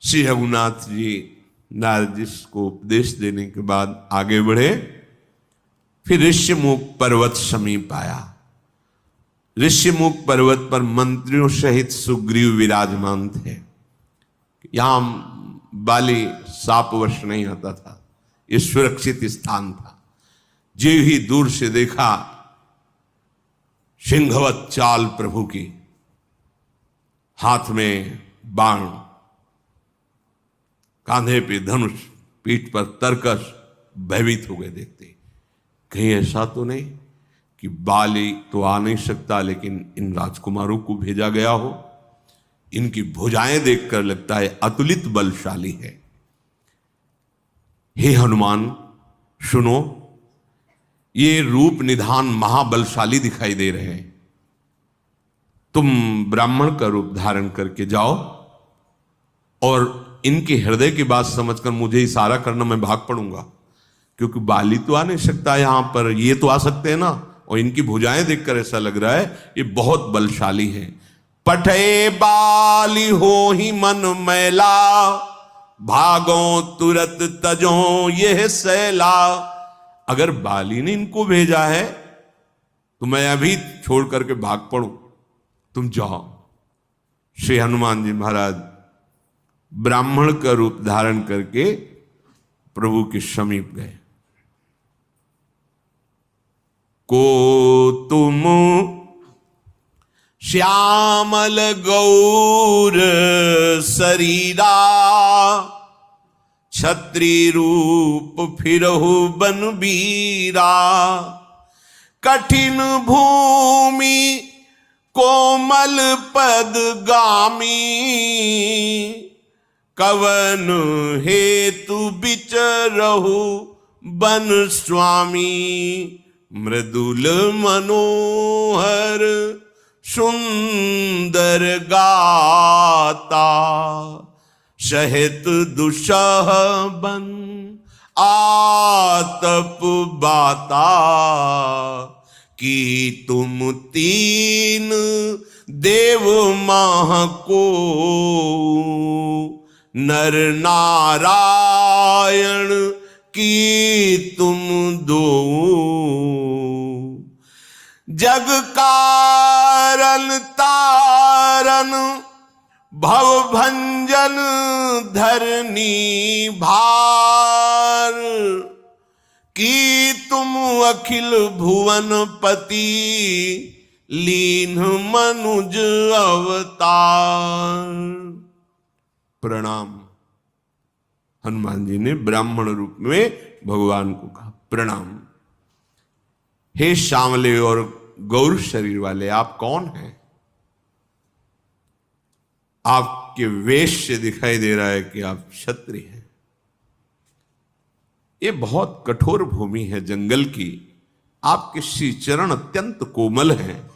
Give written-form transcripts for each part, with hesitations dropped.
श्री रघुनाथ जी नारद जी को उपदेश देने के बाद आगे बढ़े। फिर ऋष्यमुख पर्वत समीप आया। ऋष्यमुख पर्वत पर मंत्रियों सहित सुग्रीव विराजमान थे। यहां बाली शापवश नहीं आता था, यह सुरक्षित स्थान था। जो ही दूर से देखा सिंहवत चाल प्रभु की, हाथ में बाण, कांधे पे धनुष, पीठ पर तरकस, भयभीत हो गए देखते। कहीं ऐसा तो नहीं कि बाली तो आ नहीं सकता, लेकिन इन राजकुमारों को भेजा गया हो। इनकी भुजाएं देखकर लगता है अतुलित बलशाली है। हे हनुमान सुनो, ये रूप निधान महाबलशाली दिखाई दे रहे हैं। तुम ब्राह्मण का रूप धारण करके जाओ और इनके हृदय की बात समझकर मुझे इशारा करना, मैं भाग पड़ूंगा। क्योंकि बाली तो आ नहीं सकता यहां पर, ये तो आ सकते हैं ना। और इनकी भुजाएं देखकर ऐसा लग रहा है ये बहुत बलशाली है। पठे बाली हो ही मन मैला, भागो तुरत तजो यह सैला। अगर बाली ने इनको भेजा है तो मैं अभी छोड़ करके भाग पड़ूं, तुम जाओ। श्री हनुमान जी महाराज ब्राह्मण का रूप धारण करके प्रभु के समीप गए। को तुम श्यामल गौर शरीरा, छत्री रूप फिरहु बनबीरा। कठिन भूमि कोमल पद गामी, कवन हेतु बिचरहु बन स्वामी। मृदुल मनोहर सुंदर गाता, सहित दुसह बन आतप बाता। कि तुम तीन देव माह को, नर नारायण की तुम दो। जग कारण तारन भव भंजन धरनी भार। कि तुम अखिल भुवन पति लीन मनुज अवतार। प्रणाम। हनुमान जी ने ब्राह्मण रूप में भगवान को कहा प्रणाम। हे श्यामले और गौर शरीर वाले, आप कौन हैं? आपके वेश से दिखाई दे रहा है कि आप क्षत्रिय हैं। ये बहुत कठोर भूमि है जंगल की, आपके श्री चरण अत्यंत कोमल हैं।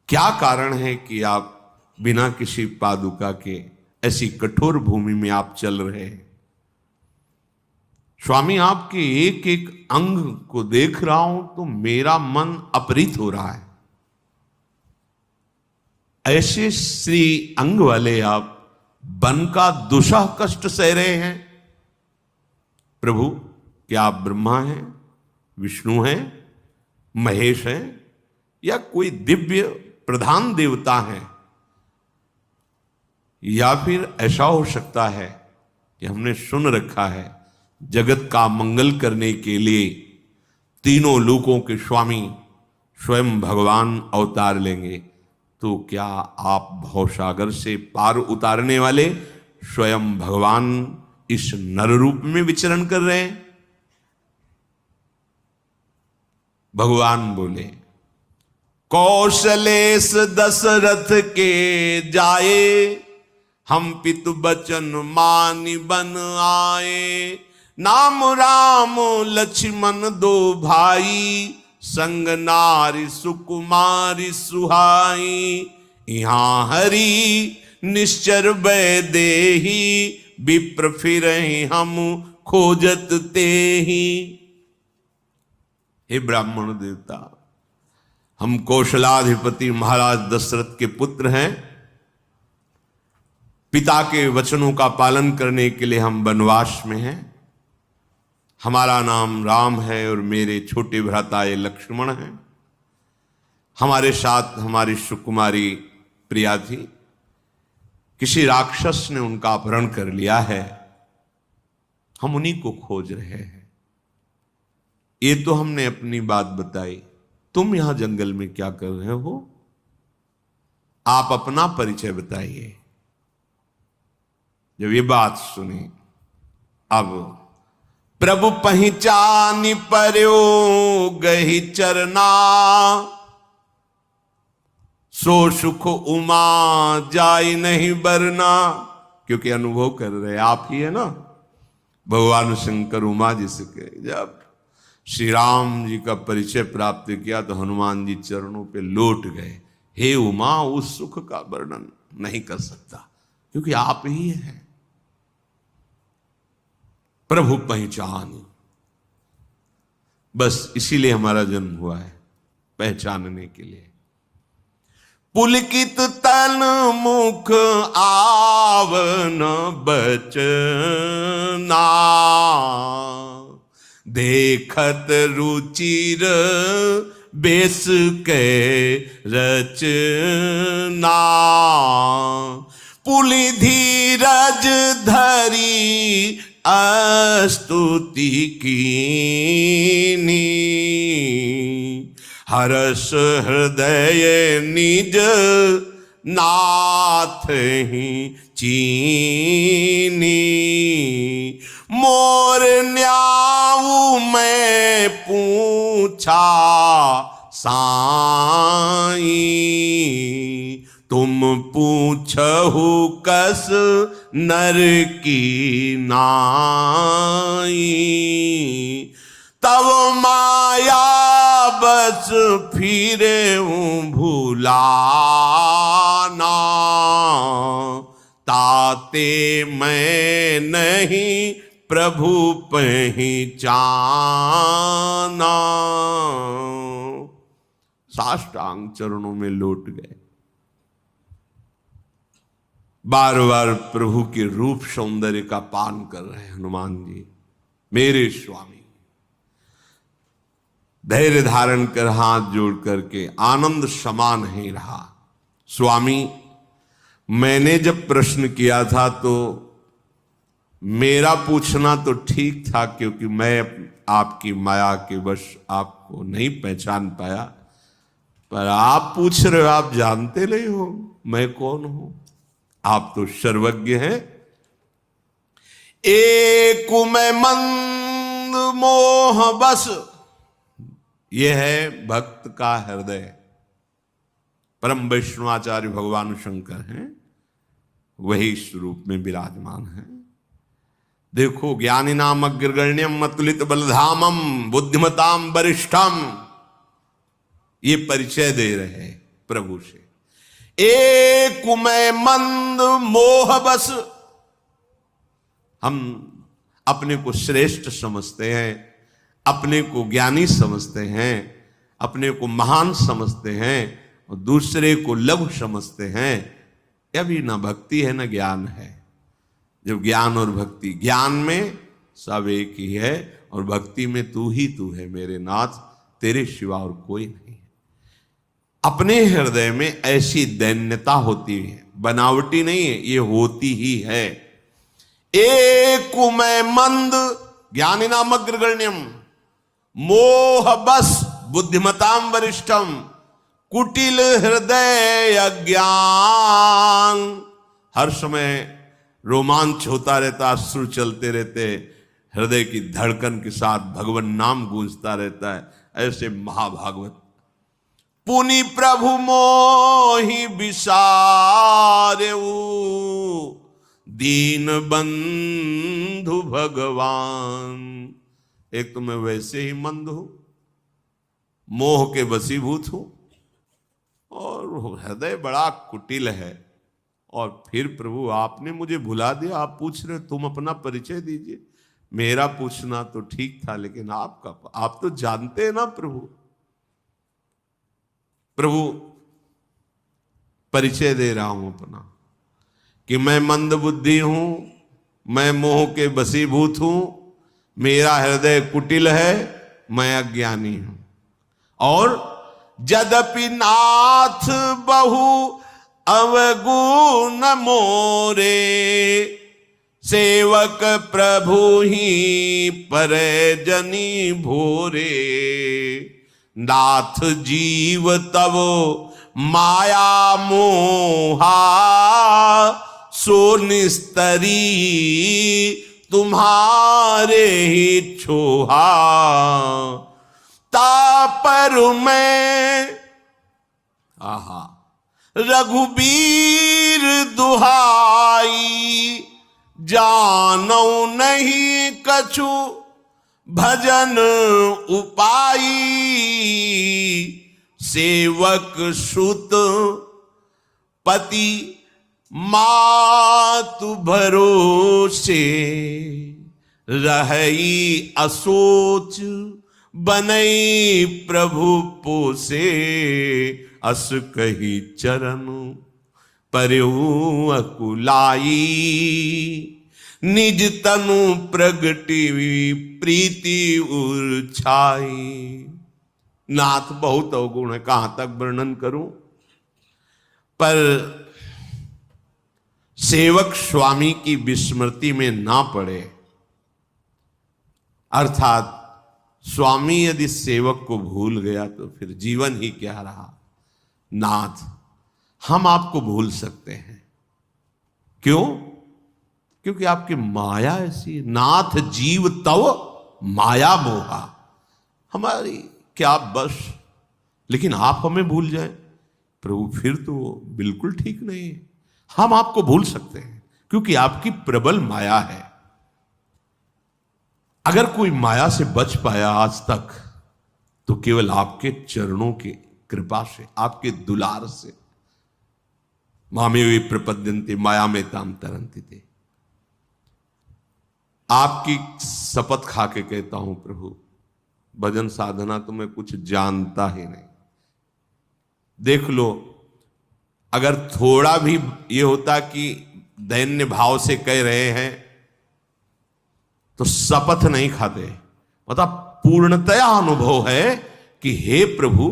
क्या कारण है कि आप बिना किसी पादुका के ऐसी कठोर भूमि में आप चल रहे हैं? स्वामी, आपके एक एक अंग को देख रहा हूं तो मेरा मन अपरित हो रहा है। ऐसे श्री अंग वाले आप वन का दुसह कष्ट सह रहे हैं। प्रभु, क्या आप ब्रह्मा हैं, विष्णु हैं, महेश हैं, या कोई दिव्य प्रधान देवता हैं? या फिर ऐसा हो सकता है कि हमने सुन रखा है जगत का मंगल करने के लिए तीनों लोकों के स्वामी स्वयं भगवान अवतार लेंगे, तो क्या आप भवसागर से पार उतारने वाले स्वयं भगवान इस नर रूप में विचरण कर रहे हैं? भगवान बोले, कौशलेश दशरथ के जाए, हम पितु बचन मानि बन आए। नाम राम लक्ष्मण दो भाई, संग नारी सुकुमारी सुहाई। यहाँ हरि निश्चर बै देही, विप्र फिरहि हम खोजत तेहि। हे ब्राह्मण देवता, हम कौशलाधिपति महाराज दशरथ के पुत्र हैं। पिता के वचनों का पालन करने के लिए हम वनवास में हैं। हमारा नाम राम है और मेरे छोटे भ्राता ये लक्ष्मण हैं। हमारे साथ हमारी सुकुमारी प्रिया थी, किसी राक्षस ने उनका अपहरण कर लिया है, हम उन्हीं को खोज रहे हैं। ये तो हमने अपनी बात बताई, तुम यहां जंगल में क्या कर रहे हो? आप अपना परिचय बताइए। जब ये बात सुनी, अब प्रभु पहचानी पर्यो गही चरना, सो सुख उमा जाई नहीं बरना। क्योंकि अनुभव कर रहे आप ही है ना, भगवान शंकर उमा जी से कहे। जब श्री राम जी का परिचय प्राप्त किया तो हनुमान जी चरणों पे लौट गए। हे उमा, उस सुख का वर्णन नहीं कर सकता, क्योंकि आप ही हैं। प्रभु पहचान, बस इसीलिए हमारा जन्म हुआ है, पहचानने के लिए। पुलकित तन मुख आवन बचना, देखत रुचिर बेस के रचना। पुलि धीरज धरी स्तुति कीनी, हर्ष हृदय निज नाथ ही चीनी। मोर न्याऊ मैं पूछा साई, तुम पूछहु कस नर की नाई। तब माया बस फिरे भूलाना, ताते मैं नहीं प्रभु पहचाना। साष्टांग चरणों में लौट गए। बार बार प्रभु के रूप सौंदर्य का पान कर रहे हैं हनुमान जी। मेरे स्वामी धैर्य धारण कर हाथ जोड़ करके आनंद समा नहीं रहा। स्वामी, मैंने जब प्रश्न किया था तो मेरा पूछना तो ठीक था, क्योंकि मैं आपकी माया के वश आपको नहीं पहचान पाया। पर आप पूछ रहे हो, आप जानते नहीं हो मैं कौन हूं। आप तो सर्वज्ञ हैं। एक मैं मंद मोह बस, यह है भक्त का हृदय। परम वैष्णवाचार्य भगवान शंकर हैं, वही स्वरूप में विराजमान है। देखो, ज्ञानी नाम अग्रगण्यम अतुलित बलधामम बुद्धिमताम वरिष्ठम, ये परिचय दे रहे हैं प्रभु से। एक मैं मंद मोह बस, हम अपने को श्रेष्ठ समझते हैं, अपने को ज्ञानी समझते हैं, अपने को महान समझते हैं और दूसरे को लघु समझते हैं। यह भी ना भक्ति है ना ज्ञान है। जब ज्ञान और भक्ति, ज्ञान में सब एक ही है और भक्ति में तू ही तू है मेरे नाथ, तेरे सिवा और कोई नहीं। अपने हृदय में ऐसी दैन्यता होती है, बनावटी नहीं है, ये होती ही है। एक मैं मंद ज्ञानी नाम अग्रगण्यम, मोह बस बुद्धिमताम वरिष्ठम, कुटिल हृदय अज्ञान। हर समय रोमांच होता रहता, अश्रु चलते रहते, हृदय की धड़कन के साथ भगवान नाम गूंजता रहता है। ऐसे महाभागवत पुनि प्रभु मोहि विसारेऊ, दीन बंधु भगवान। एक तो मैं वैसे ही मंद हूं, मोह के वशीभूत हूं, और हृदय बड़ा कुटिल है। और फिर प्रभु आपने मुझे भुला दिया। आप पूछ रहे, तुम अपना परिचय दीजिए। मेरा पूछना तो ठीक था, लेकिन आपका, आप तो जानते हैं ना प्रभु। प्रभु परिचय दे रहा हूं अपना कि मैं मंद बुद्धि हूं, मैं मोह के वशीभूत हूं, मेरा हृदय कुटिल है, मैं अज्ञानी हूं। और यद्यपि नाथ बहु अवगुण मोरे, सेवक प्रभु ही पर जनी भोरे। नाथ जीव तब माया मोहा, सो निस्तरी तुम्हारे ही छोहा। तापर में आहा रघुबीर दुहाई, जानो नहीं कछु भजन उपाई। सेवक सुत पति मातु भरोसे, रही असोच बनई प्रभु पोसे। अस कही चरण परऊ अकुलाई, निज तनु प्रगटी प्रीति उछाई। नाथ बहुत अवगुण है, कहां तक वर्णन करूं। पर सेवक स्वामी की विस्मृति में ना पड़े, अर्थात स्वामी यदि सेवक को भूल गया तो फिर जीवन ही क्या रहा। नाथ हम आपको भूल सकते हैं, क्यों? क्योंकि आपकी माया ऐसी है। नाथ जीव तव माया मोहा, हमारी क्या बस। लेकिन आप हमें भूल जाएं प्रभु, फिर तो बिल्कुल ठीक नहीं है। हम आपको भूल सकते हैं क्योंकि आपकी प्रबल माया है। अगर कोई माया से बच पाया आज तक तो केवल आपके चरणों की कृपा से, आपके दुलार से। मामेव प्रपद्यन्ते माया में ताम तरन्ति ते। आपकी शपथ खा के कहता हूं प्रभु, भजन साधना तो मैं कुछ जानता ही नहीं। देख लो, अगर थोड़ा भी ये होता कि दैन्य भाव से कह रहे हैं तो शपथ नहीं खाते। मतलब पूर्णतया अनुभव है कि हे प्रभु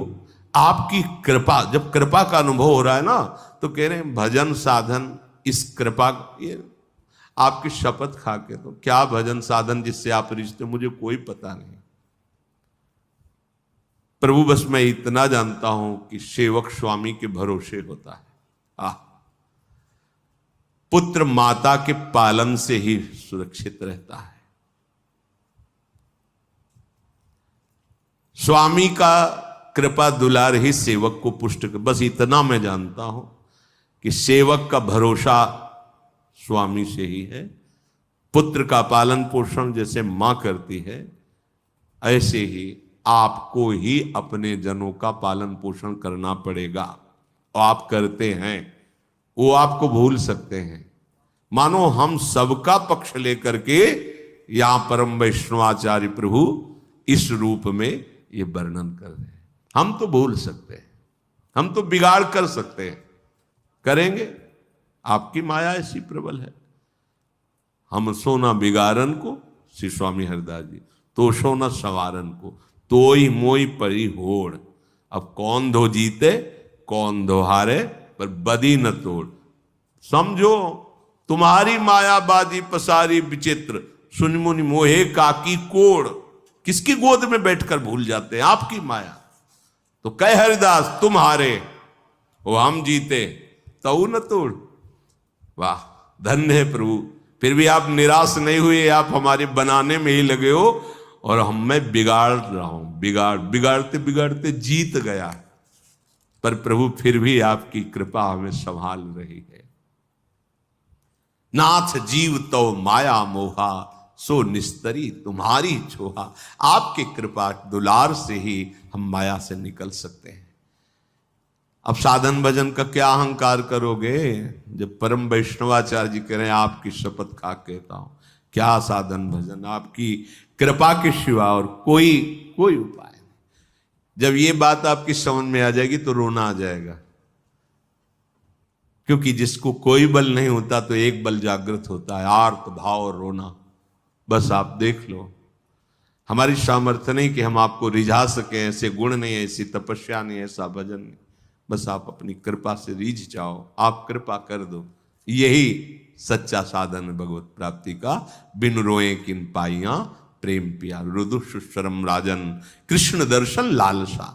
आपकी कृपा। जब कृपा का अनुभव हो रहा है ना तो कह रहे हैं भजन साधन इस कृपा, ये आपकी शपथ खा के। तो क्या भजन साधन जिससे आप रिश्ते, मुझे कोई पता नहीं प्रभु। बस मैं इतना जानता हूं कि सेवक स्वामी के भरोसे होता है। पुत्र माता के पालन से ही सुरक्षित रहता है। स्वामी का कृपा दुलार ही सेवक को पुष्ट कर। बस इतना मैं जानता हूं कि सेवक का भरोसा स्वामी से ही है। पुत्र का पालन पोषण जैसे मां करती है, ऐसे ही आपको ही अपने जनों का पालन पोषण करना पड़ेगा। और आप करते हैं, वो आपको भूल सकते हैं। मानो हम सबका पक्ष लेकर के यहां परम वैष्णवाचार्य प्रभु इस रूप में ये वर्णन कर रहे हैं। हम तो भूल सकते हैं, हम तो बिगाड़ कर सकते हैं, करेंगे। आपकी माया ऐसी प्रबल है। हम सोना बिगाड़न को, श्री स्वामी हरिदास जी, तो सोना सवारन को, तो ही मोई परी होड़। अब कौन धो जीते कौन धो हारे, पर बदी न तोड़। समझो तुम्हारी मायाबाजी पसारी विचित्र, सुन मुनि मोहे काकी कोड़। किसकी गोद में बैठकर भूल जाते हैं आपकी माया। तो कह हरिदास तुम हारे वो हम जीते, तो न तोड़। वाह, धन्य है प्रभु। फिर भी आप निराश नहीं हुए, आप हमारे बनाने में ही लगे हो और हम मैं बिगाड़ रहा हूं। बिगाड़ते बिगाड़ते जीत गया, पर प्रभु फिर भी आपकी कृपा हमें संभाल रही है। नाथ जीव तो माया मोहा, सो निस्तरी तुम्हारी छोहा। आपकी कृपा दुलार से ही हम माया से निकल सकते हैं। अब साधन भजन का क्या अहंकार करोगे, जब परम वैष्णवाचार्य जी कह रहे हैं आपकी शपथ खा कहता हूं, क्या साधन भजन, आपकी कृपा के सिवा और कोई उपाय नहीं। जब ये बात आपकी समझ में आ जाएगी तो रोना आ जाएगा। क्योंकि जिसको कोई बल नहीं होता तो एक बल जागृत होता है, आर्त भाव और रोना। बस आप देख लो, हमारी सामर्थ्य नहीं कि हम आपको रिझा सकें, ऐसे गुण नहीं, ऐसी तपस्या नहीं, ऐसा भजन नहीं। बस आप अपनी कृपा से रीझ जाओ, आप कृपा कर दो। यही सच्चा साधन है भगवत प्राप्ति का। बिन रोए किन पाइया प्रेम पिया, रुदु सुशरम राजन, कृष्ण दर्शन लालसा।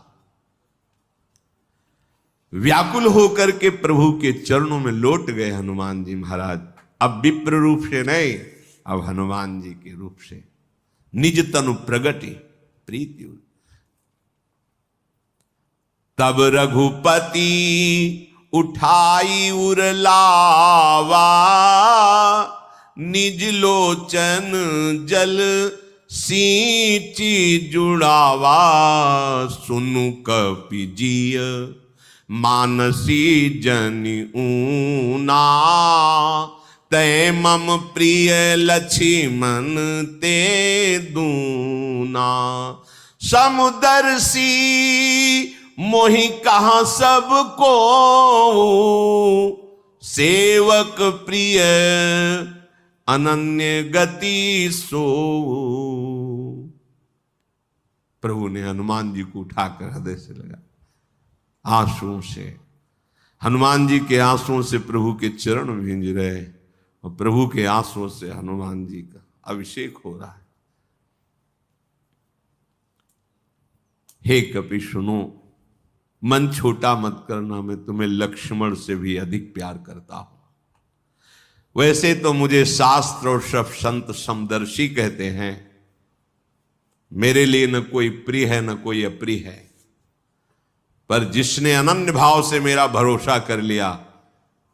व्याकुल होकर के प्रभु के चरणों में लौट गए हनुमान जी महाराज। अब विप्र रूप से नहीं, अब हनुमान जी के रूप से निज तनु प्रगति प्रीति। तब रघुपति उठाई उरलावा, निज लोचन जल सींची जुड़ावा। सुनु कपि जिय मानसी जनि ऊना, तै मम प्रिय लक्ष्मण ते दूना। समुदर्शी मोहि कहा सबको, सेवक प्रिय अनन्य गति सो। प्रभु ने हनुमान जी को उठाकर हृदय से लगा, आंसुओं से, हनुमान जी के आंसुओं से प्रभु के चरण भींज रहे, और प्रभु के आंसुओं से हनुमान जी का अभिषेक हो रहा है। हे कपि सुनो, मन छोटा मत करना, मैं तुम्हें लक्ष्मण से भी अधिक प्यार करता हूं। वैसे तो मुझे शास्त्र और सब संत समदर्शी कहते हैं, मेरे लिए न कोई प्रिय है न कोई अप्रिय है, पर जिसने अनन्य भाव से मेरा भरोसा कर लिया,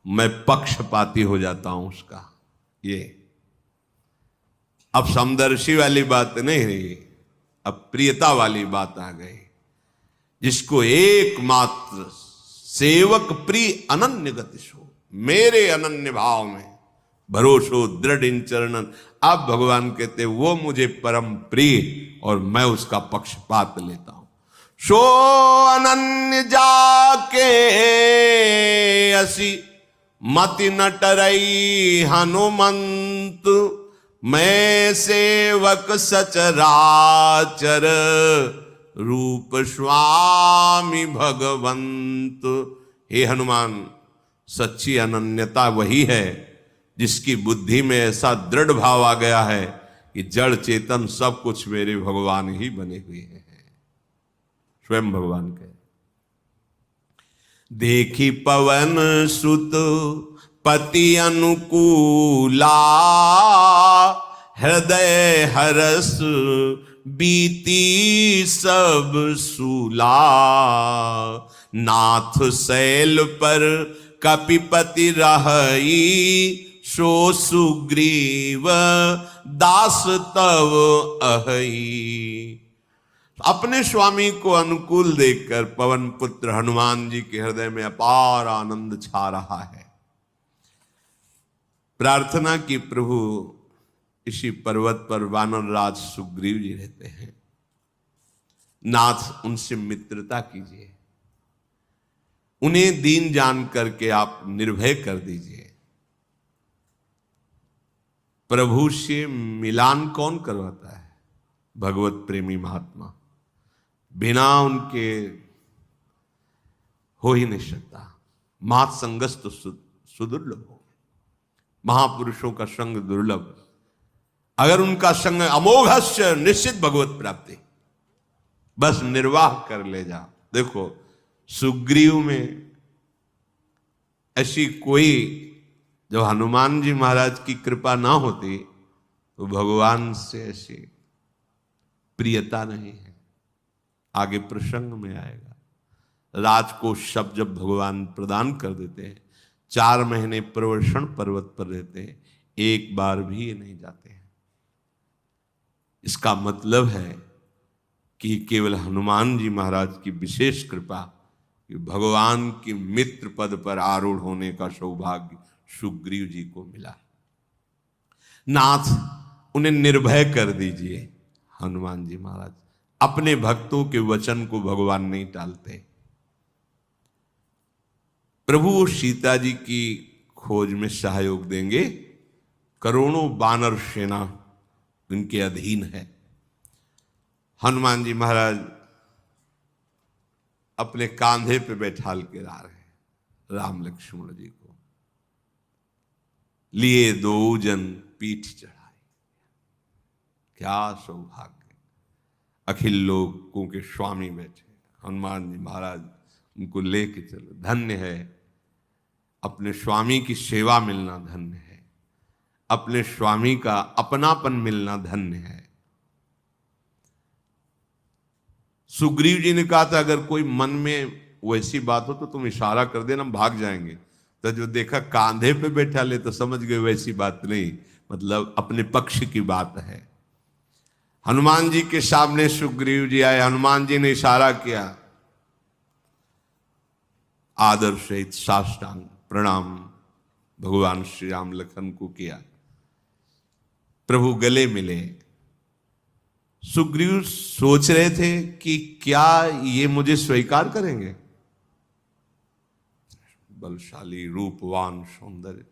मैं पक्षपाती हो जाता हूं उसका। ये अब समदर्शी वाली बात नहीं रही, अब प्रियता वाली बात आ गई। जिसको एकमात्र सेवक प्रिय अनन्य गतिशो, मेरे अनन्य भाव में भरोसो दृढ़ इन चरणन। अब भगवान कहते वो मुझे परम प्रिय और मैं उसका पक्षपात लेता हूं। सो अनन्य जाके असी मति न टरई हनुमंत, मैं सेवक सचराचर रूप स्वामी भगवंत। हे हनुमान, सच्ची अनन्यता वही है जिसकी बुद्धि में ऐसा दृढ़ भाव आ गया है कि जड़ चेतन सब कुछ मेरे भगवान ही बने हुए हैं। स्वयं भगवान कहे, देखी पवन सुत पति अनुकूला, हृदय हरस बीती सब सूला। नाथ शैल पर कपिपति रहई, सो सुग्रीव दास तव अहई। अपने स्वामी को अनुकूल देखकर पवन पुत्र हनुमान जी के हृदय में अपार आनंद छा रहा है। प्रार्थना की प्रभु इसी पर्वत पर वानर राज सुग्रीव जी रहते हैं, नाथ उनसे मित्रता कीजिए, उन्हें दीन जान करके आप निर्भय कर दीजिए। प्रभु से मिलान कौन करवाता है? भगवत प्रेमी महात्मा, बिना उनके हो ही नहीं सकता। महत् संगस्त तो सुदुर्लभ हो, महापुरुषों का संग दुर्लभ, अगर उनका संग अमोघस्य निश्चित भगवत प्राप्ति, बस निर्वाह कर ले जा। देखो सुग्रीव में ऐसी कोई, जब हनुमान जी महाराज की कृपा ना होती तो भगवान से ऐसी प्रियता नहीं है। आगे प्रसंग में आएगा, राज को शब्द जब भगवान प्रदान कर देते हैं, 4 महीने प्रवर्षण पर्वत पर रहते हैं, एक बार भी ये नहीं जाते हैं। इसका मतलब है कि केवल हनुमान जी महाराज की विशेष कृपा कि भगवान के मित्र पद पर आरूढ़ होने का सौभाग्य सुग्रीव जी को मिला। नाथ उन्हें निर्भय कर दीजिए। हनुमान जी महाराज अपने भक्तों के वचन को भगवान नहीं टालते। प्रभु सीता जी की खोज में सहयोग देंगे। करोड़ों वानर सेना उनके अधीन है। हनुमान जी महाराज अपने कांधे पे बैठाल के ला रहे हैं राम लक्ष्मण जी को, लिए दो जन पीठ चढ़ाई। क्या सौभाग्य, अखिल लोगों के स्वामी बैठे हनुमान जी महाराज, उनको लेके चलो। धन्य है, अपने स्वामी की सेवा मिलना धन्य है, अपने स्वामी का अपनापन मिलना धन्य है। सुग्रीव जी ने कहा था अगर कोई मन में वैसी बात हो तो तुम इशारा कर देना, हम भाग जाएंगे। तो जो देखा कांधे पे बैठा ले तो समझ गए वैसी बात नहीं, मतलब अपने पक्ष की बात है। हनुमान जी के सामने सुग्रीव जी आए, हनुमान जी ने इशारा किया, आदर सहित साष्टांग प्रणाम भगवान श्री राम लखन को किया। प्रभु गले मिले। सुग्रीव सोच रहे थे कि क्या ये मुझे स्वीकार करेंगे, बलशाली रूपवान सौंदर्य,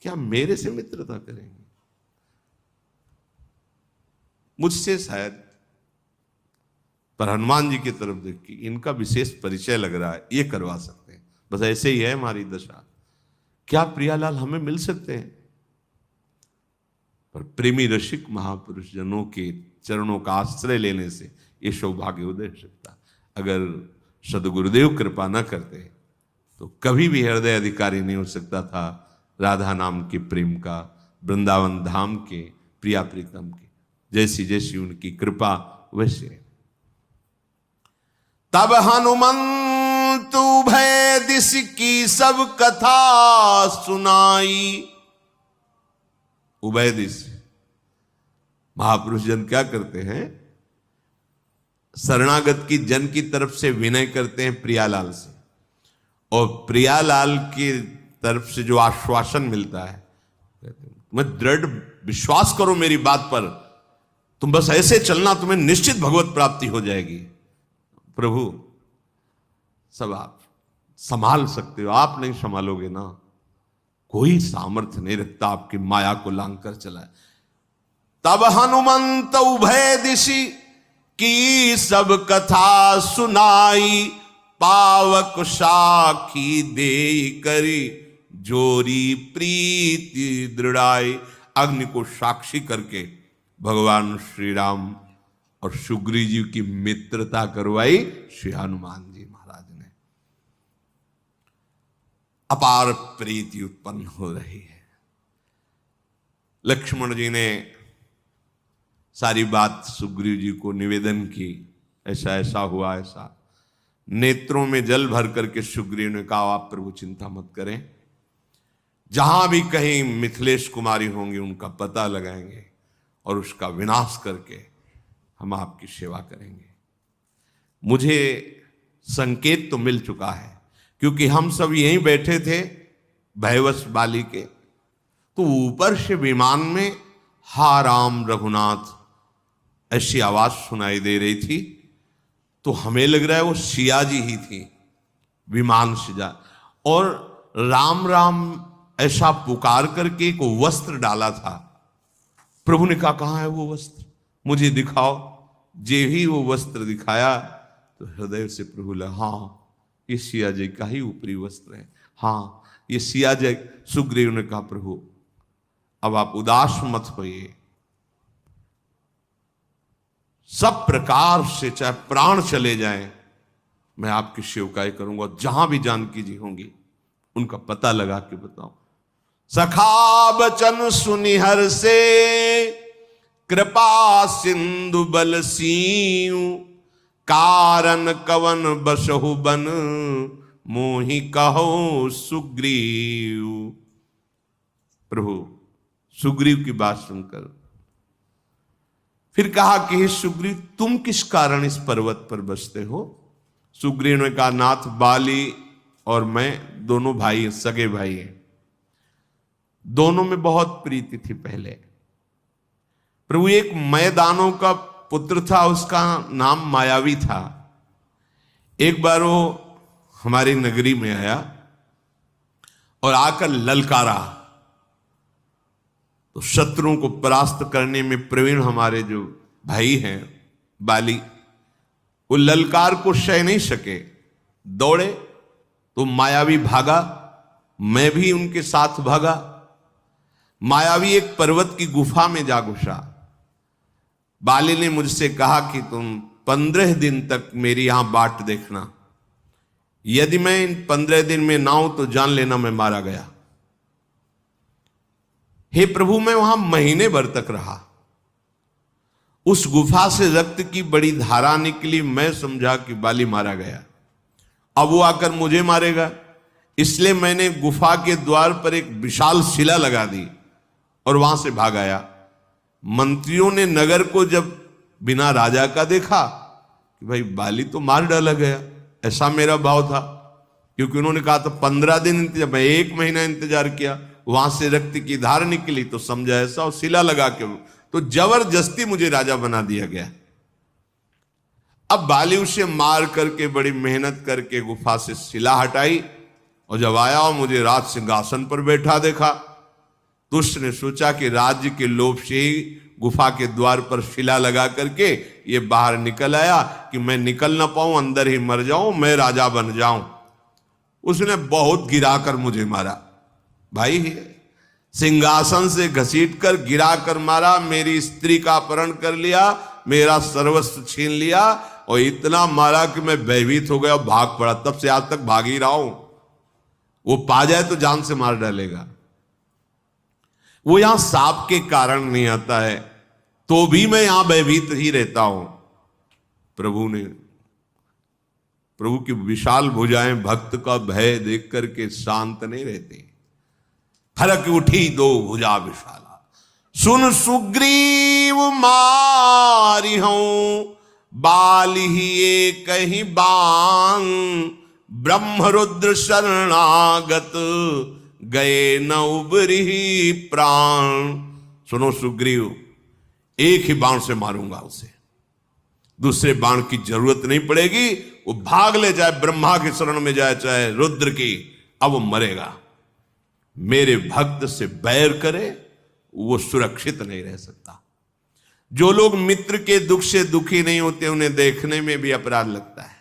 क्या मेरे से मित्रता करेंगे, मुझसे शायद। पर हनुमान जी की तरफ देखी, इनका विशेष परिचय लग रहा है, ये करवा सकते हैं, बस ऐसे ही है हमारी दशा। क्या प्रियालाल हमें मिल सकते हैं? पर प्रेमी रसिक महापुरुष जनों के चरणों का आश्रय लेने से ये सौभाग्य उदय सकता। अगर सदगुरुदेव कृपा न करते तो कभी भी हृदय अधिकारी नहीं हो सकता था राधा नाम के प्रेम का, वृंदावन धाम के प्रिया प्रीतम के। जैसी जैसी उनकी कृपा वैसे। तब हनुमंत भय दिश की सब कथा सुनाई। उभय दिश महापुरुष जन क्या करते हैं, शरणागत की जन की तरफ से विनय करते हैं प्रियालाल से, और प्रियालाल की तरफ से जो आश्वासन मिलता है, मैं दृढ़ विश्वास करो मेरी बात पर, तुम बस ऐसे चलना, तुम्हें निश्चित भगवत प्राप्ति हो जाएगी। प्रभु सब आप संभाल सकते हो, आप नहीं संभालोगे ना, कोई सामर्थ्य नहीं रखता आपकी माया को लांग कर चलाए। तब हनुमंत उभय दिशि की सब कथा सुनाई। पावक साखी दे करी जोरी प्रीति दृढ़ाई। अग्नि को साक्षी करके भगवान श्री राम और सुग्रीव जी की मित्रता करवाई श्री हनुमान जी महाराज ने। अपार प्रीति उत्पन्न हो रही है। लक्ष्मण जी ने सारी बात सुग्रीव जी को निवेदन की, ऐसा ऐसा हुआ, ऐसा। नेत्रों में जल भर करके सुग्रीव ने कहा आप प्रभु चिंता मत करें, जहां भी कहीं मिथिलेश कुमारी होंगी उनका पता लगाएंगे और उसका विनाश करके हम आपकी सेवा करेंगे। मुझे संकेत तो मिल चुका है, क्योंकि हम सब यहीं बैठे थे भयवश बाली के, तो ऊपर से विमान में हा राम रघुनाथ ऐसी आवाज सुनाई दे रही थी। तो हमें लग रहा है वो सिया जी ही थी विमान से जा, और राम राम ऐसा पुकार करके एक वस्त्र डाला था। प्रभु ने कहा कहां है वो वस्त्र, मुझे दिखाओ। जे ही वो वस्त्र दिखाया तो हृदय से प्रभु लगा, हाँ ये सिया जी का ही ऊपरी वस्त्र है, हाँ ये सिया जी। सुग्रीव ने कहा प्रभु अब आप उदास मत होइए, सब प्रकार से चाहे प्राण चले जाएं मैं आपकी सेवकाई करूंगा, जहां भी जानकी जी होंगी उनका पता लगा के बताऊं। सखा बचन सुनिहर से कृपा सिंधु बल सीयू। कारण कवन बसहु बन मोहि कहो सुग्रीव। प्रभु सुग्रीव की बात सुनकर फिर कहा कि हे सुग्रीव तुम किस कारण इस पर्वत पर बसते हो। सुग्रीव ने कहा नाथ बाली और मैं दोनों भाई हैं, सगे भाई हैं, दोनों में बहुत प्रीति थी पहले। प्रभु एक मैदानों का पुत्र था, उसका नाम मायावी था। एक बार वो हमारी नगरी में आया और आकर ललकारा। तो शत्रुओं को परास्त करने में प्रवीण हमारे जो भाई हैं बाली, वो ललकार को सह नहीं सके, दौड़े तो मायावी भागा, मैं भी उनके साथ भागा। मायावी एक पर्वत की गुफा में जा घुसा। बाली ने मुझसे कहा कि तुम 15 दिन तक मेरी यहां बाट देखना, यदि मैं इन 15 दिन में ना हूं तो जान लेना मैं मारा गया। हे प्रभु, मैं वहां महीने भर तक रहा। उस गुफा से रक्त की बड़ी धारा निकली, मैं समझा कि बाली मारा गया, अब वो आकर मुझे मारेगा। इसलिए मैंने गुफा के द्वार पर एक विशाल शिला लगा दी और वहां से भाग आया। मंत्रियों ने नगर को जब बिना राजा का देखा कि भाई बाली तो मार डाला गया, ऐसा मेरा भाव था, क्योंकि उन्होंने कहा था 15 दिन इंतजार, मैं 1 महीना इंतजार किया, वहां से रक्त की धार निकली तो समझा ऐसा, और शिला लगा के तो जबरदस्ती मुझे राजा बना दिया गया। अब बाली उसे मार करके बड़ी मेहनत करके गुफा से शिला हटाई, और जब आया और मुझे राज सिंहासन पर बैठा देखा तो उसने सोचा कि राज्य के लोभ से ही गुफा के द्वार पर शिला लगा करके ये बाहर निकल आया कि मैं निकल ना पाऊं, अंदर ही मर जाऊं, मैं राजा बन जाऊं। उसने बहुत गिराकर मुझे मारा भाई, सिंहासन से घसीट कर गिरा कर मारा, मेरी स्त्री का अपहरण कर लिया, मेरा सर्वस्व छीन लिया, और इतना मारा कि मैं भयभीत हो गया, भाग पड़ा। तब से आज तक भाग ही रहा हूं। वो पा जाए तो जान से मार डालेगा। वो यहां सांप के कारण नहीं आता है, तो भी मैं यहां भयभीत ही रहता हूं। प्रभु की विशाल भुजाएं भक्त का भय देख करके शांत नहीं रहते। फरक उठी 2 भुजा विशाला, सुन सुग्रीव मारी हूं, बाली ही एक ही बाण, ब्रह्म रुद्र शरणागत, गए न उबरी प्राण। सुनो सुग्रीव, एक ही बाण से मारूंगा उसे, दूसरे बाण की जरूरत नहीं पड़ेगी। वो भाग ले जाए, ब्रह्मा की शरण में जाए, चाहे रुद्र की, अब वो मरेगा। मेरे भक्त से बैर करे वो सुरक्षित नहीं रह सकता। जो लोग मित्र के दुख से दुखी नहीं होते, उन्हें देखने में भी अपराध लगता है।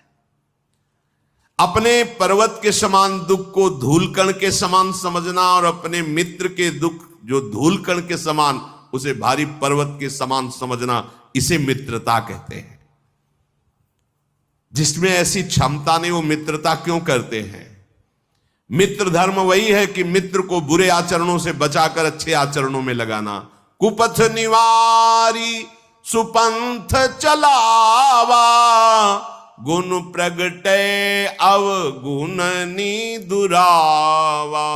अपने पर्वत के समान दुख को धूलकण के समान समझना, और अपने मित्र के दुख जो धूलकण के समान, उसे भारी पर्वत के समान समझना, इसे मित्रता कहते हैं। जिसमें ऐसी क्षमता नहीं, वो मित्रता क्यों करते हैं? मित्र धर्म वही है कि मित्र को बुरे आचरणों से बचाकर अच्छे आचरणों में लगाना। कुपथ निवारी सुपंथ चलावा, गुण प्रगटे अवगुणनी दुरावा,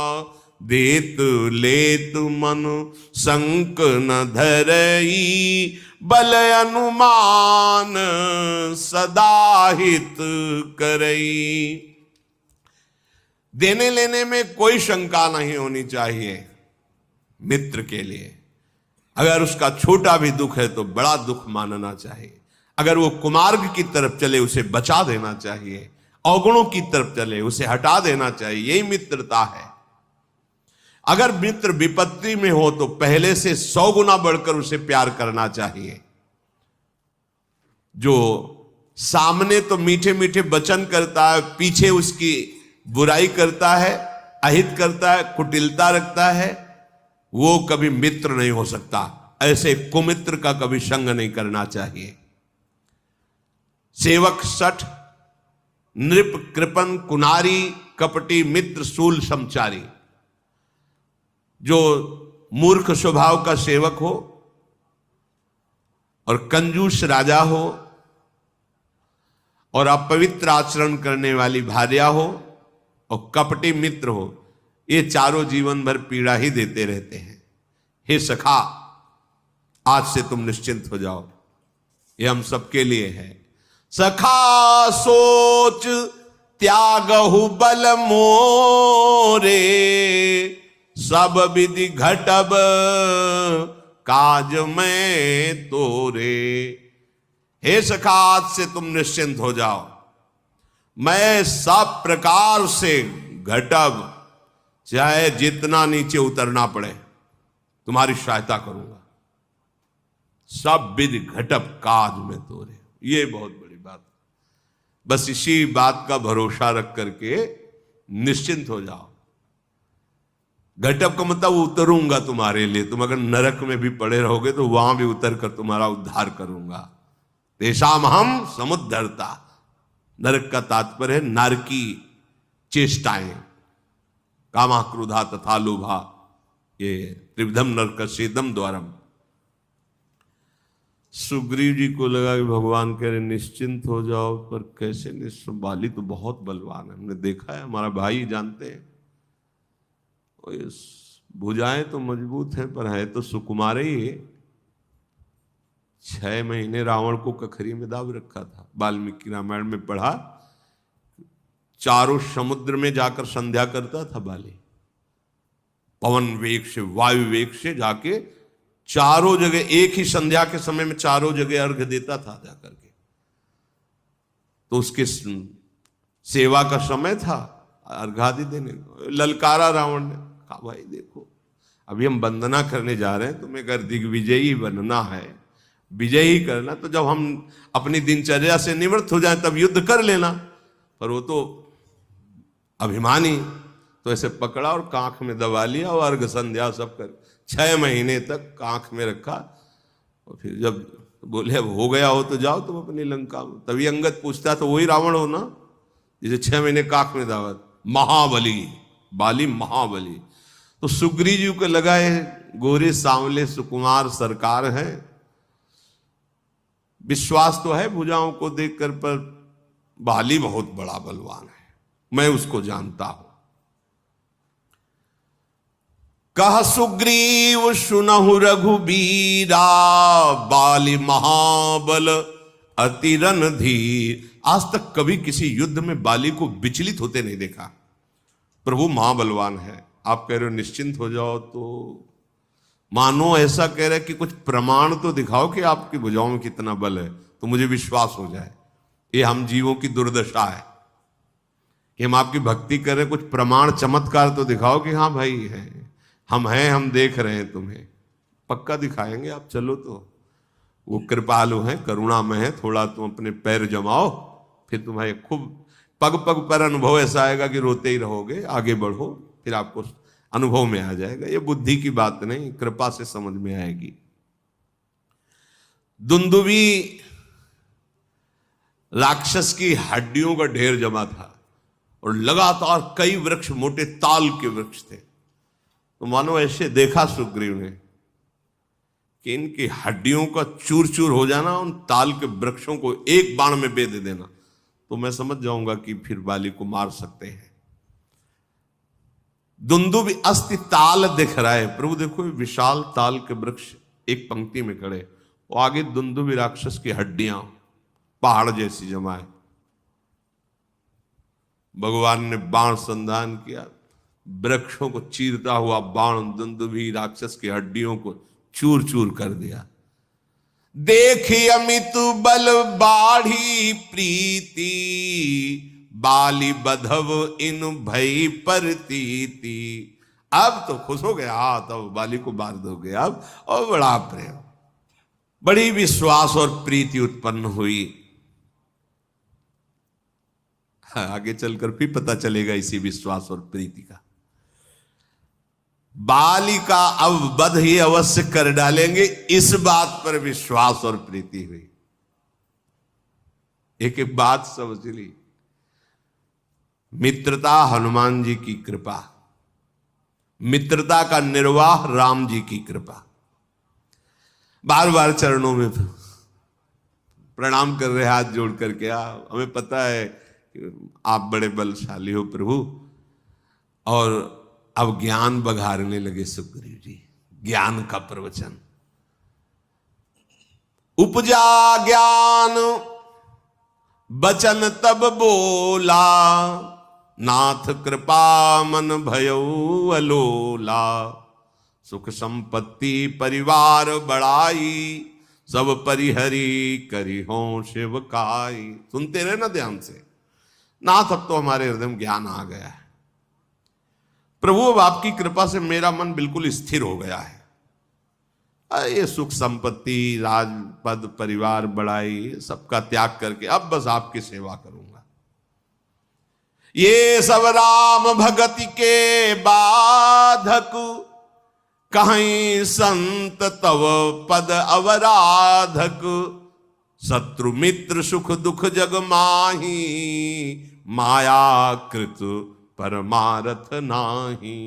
देत लेत मन संक न धरई, बल अनुमान सदा हित करई। देने लेने में कोई शंका नहीं होनी चाहिए मित्र के लिए। अगर उसका छोटा भी दुख है तो बड़ा दुख मानना चाहिए। अगर वो कुमार्ग की तरफ चले, उसे बचा देना चाहिए। अवगुणों की तरफ चले, उसे हटा देना चाहिए। यही मित्रता है। अगर मित्र विपत्ति में हो तो पहले से 100 गुना बढ़कर उसे प्यार करना चाहिए। जो सामने तो मीठे मीठे वचन करता है, पीछे उसकी बुराई करता है, अहित करता है, कुटिलता रखता है, वो कभी मित्र नहीं हो सकता। ऐसे कुमित्र का कभी संग नहीं करना चाहिए। सेवक सठ, नृप कृपन कुनारी, कपटी मित्र सूल समचारी। जो मूर्ख स्वभाव का सेवक हो और कंजूस राजा हो और अपवित्र आचरण करने वाली भार्या हो और कपटी मित्र हो, ये चारों जीवन भर पीड़ा ही देते रहते हैं। हे सखा, आज से तुम निश्चिंत हो जाओ, ये हम सबके लिए है। सखा सोच त्यागहु बल मोरे, सब विधि घटब काज में तोरे। हे सखा, आज से तुम निश्चिंत हो जाओ, मैं सब प्रकार से घटब, चाहे जितना नीचे उतरना पड़े तुम्हारी सहायता करूंगा। सब विधि घटप काज में तोरे, ये बहुत बड़ी बात। बस इसी बात का भरोसा रख करके निश्चिंत हो जाओ। घटप का मतलब उतरूंगा तुम्हारे लिए। तुम अगर नरक में भी पड़े रहोगे तो वहां भी उतर कर तुम्हारा उद्धार करूंगा। तेषाम हम समुद्धरता। नरक का तात्पर्य है नारकी चेष्टाएं, कामा क्रोधा तथा लोभा, ये त्रिविधम नरक सेदम द्वारम। सुग्रीव जी को लगा कि भगवान कह रहे निश्चिंत हो जाओ, पर कैसे निश्चिंत? बाली तो बहुत बलवान है, हमने देखा है, हमारा भाई जानते हैं। भुजाएं तो मजबूत हैं पर है तो सुकुमार ही। 6 महीने रावण को कखरी में दाब रखा था। वाल्मीकि रामायण में पढ़ा, चारों समुद्र में जाकर संध्या करता था बाली। पवन वेग से, वायु वेग से जाके चारों जगह, एक ही संध्या के समय में चारों जगह अर्घ देता था जाकर के। तो उसके सेवा का समय था, अर्घादि देने को। ललकारा रावण ने, कहा भाई देखो अभी हम वंदना करने जा रहे हैं, तुम्हें अगर दिग्विजयी बनना है, विजयी करना, तो जब हम अपनी दिनचर्या से निवृत्त हो जाएं तब युद्ध कर लेना। पर वो तो अभिमानी, तो ऐसे पकड़ा और कांख में दबा लिया और अर्घ संध्या सब कर 6 महीने तक कांख में रखा। और फिर जब बोले अब हो गया हो तो जाओ तुम अपनी लंका में। तभी अंगद पूछता तो वही रावण हो ना जिसे 6 महीने कांख में दावा। महाबली, बाली महाबली। तो सुग्रीव जी को लगा है गोरे सांवले सुकुमार सरकार है, विश्वास तो है भुजाओं को देखकर, पर बाली बहुत बड़ा बलवान है, मैं उसको जानता हूं। कह सुग्रीव सुनहु रघुबीरा, बाली महाबल अति रणधीर। आज तक कभी किसी युद्ध में बाली को विचलित होते नहीं देखा। प्रभु महाबलवान है। आप कह रहे हो निश्चिंत हो जाओ, तो मानो ऐसा कह रहे कि कुछ प्रमाण तो दिखाओ कि आपकी भुजाओं में कितना बल है, तो मुझे विश्वास हो जाए। ये हम जीवों की दुर्दशा है कि हम आपकी भक्ति कर रहे, कुछ प्रमाण चमत्कार तो दिखाओ कि हाँ भाई है, हम हैं, हम देख रहे हैं तुम्हें। पक्का दिखाएंगे आप, चलो। तो वो कृपालु हैं, करुणामय है, थोड़ा तुम अपने पैर जमाओ, फिर तुम्हारे खूब पग पग पर अनुभव ऐसा आएगा कि रोते ही रहोगे। आगे बढ़ो, फिर आपको अनुभव में आ जाएगा। ये बुद्धि की बात नहीं, कृपा से समझ में आएगी। दुंदुभी राक्षस की हड्डियों का ढेर जमा था और लगातार कई वृक्ष, मोटे ताल के वृक्ष थे। तो मानो ऐसे देखा सुग्रीव ने कि इनकी हड्डियों का चूर चूर हो जाना, उन ताल के वृक्षों को एक बाण में बेध देना, तो मैं समझ जाऊंगा कि फिर बाली को मार सकते हैं। दुंदुभी अस्ति ताल दिख रहा है। प्रभु देखो विशाल ताल के वृक्ष एक पंक्ति में खड़े, और आगे दुंदुभी राक्षस की हड्डियां पहाड़ जैसी जमा है। भगवान ने बाण संधान किया, वृक्षों को चीरता हुआ बाण दुंदुभी राक्षस की हड्डियों को चूर चूर कर दिया। देखी अमित बल बाढ़ी प्रीति, बाली बधव इन भई परतीति। अब तो खुश हो गया, तब बाली को मार दोगे अब, और बड़ा प्रेम, बड़ी विश्वास और प्रीति उत्पन्न हुई। आगे चलकर फिर पता चलेगा इसी विश्वास और प्रीति का। बाली का अब वध ही अवश्य कर डालेंगे, इस बात पर विश्वास और प्रीति हुई। एक एक बात समझ ली। मित्रता हनुमान जी की कृपा, मित्रता का निर्वाह राम जी की कृपा। बार बार चरणों में प्रणाम कर रहे, हाथ जोड़ करके। हमें पता है कि आप बड़े बलशाली हो प्रभु। और अब ज्ञान बघारने लगे सुग्रीव जी, ज्ञान का प्रवचन। उपजा ज्ञान बचन तब बोला, नाथ कृपा मन भयो अलोला। सुख संपत्ति परिवार बढ़ाई, सब परिहरी करी हो शिवकाई। सुनते रहे ना ध्यान से। नाथ अब तो हमारे हृदय में ज्ञान आ गया है। प्रभु अब आपकी कृपा से मेरा मन बिल्कुल स्थिर हो गया है। ये सुख संपत्ति, राजपद, परिवार, बड़ाई, सबका त्याग करके अब बस आपकी सेवा करूंगा। ये सब राम भगति के बाधक, कहीं संत तव पद अवराधक। शत्रु मित्र सुख दुख जग माही, माया कृत परमारथ नाही।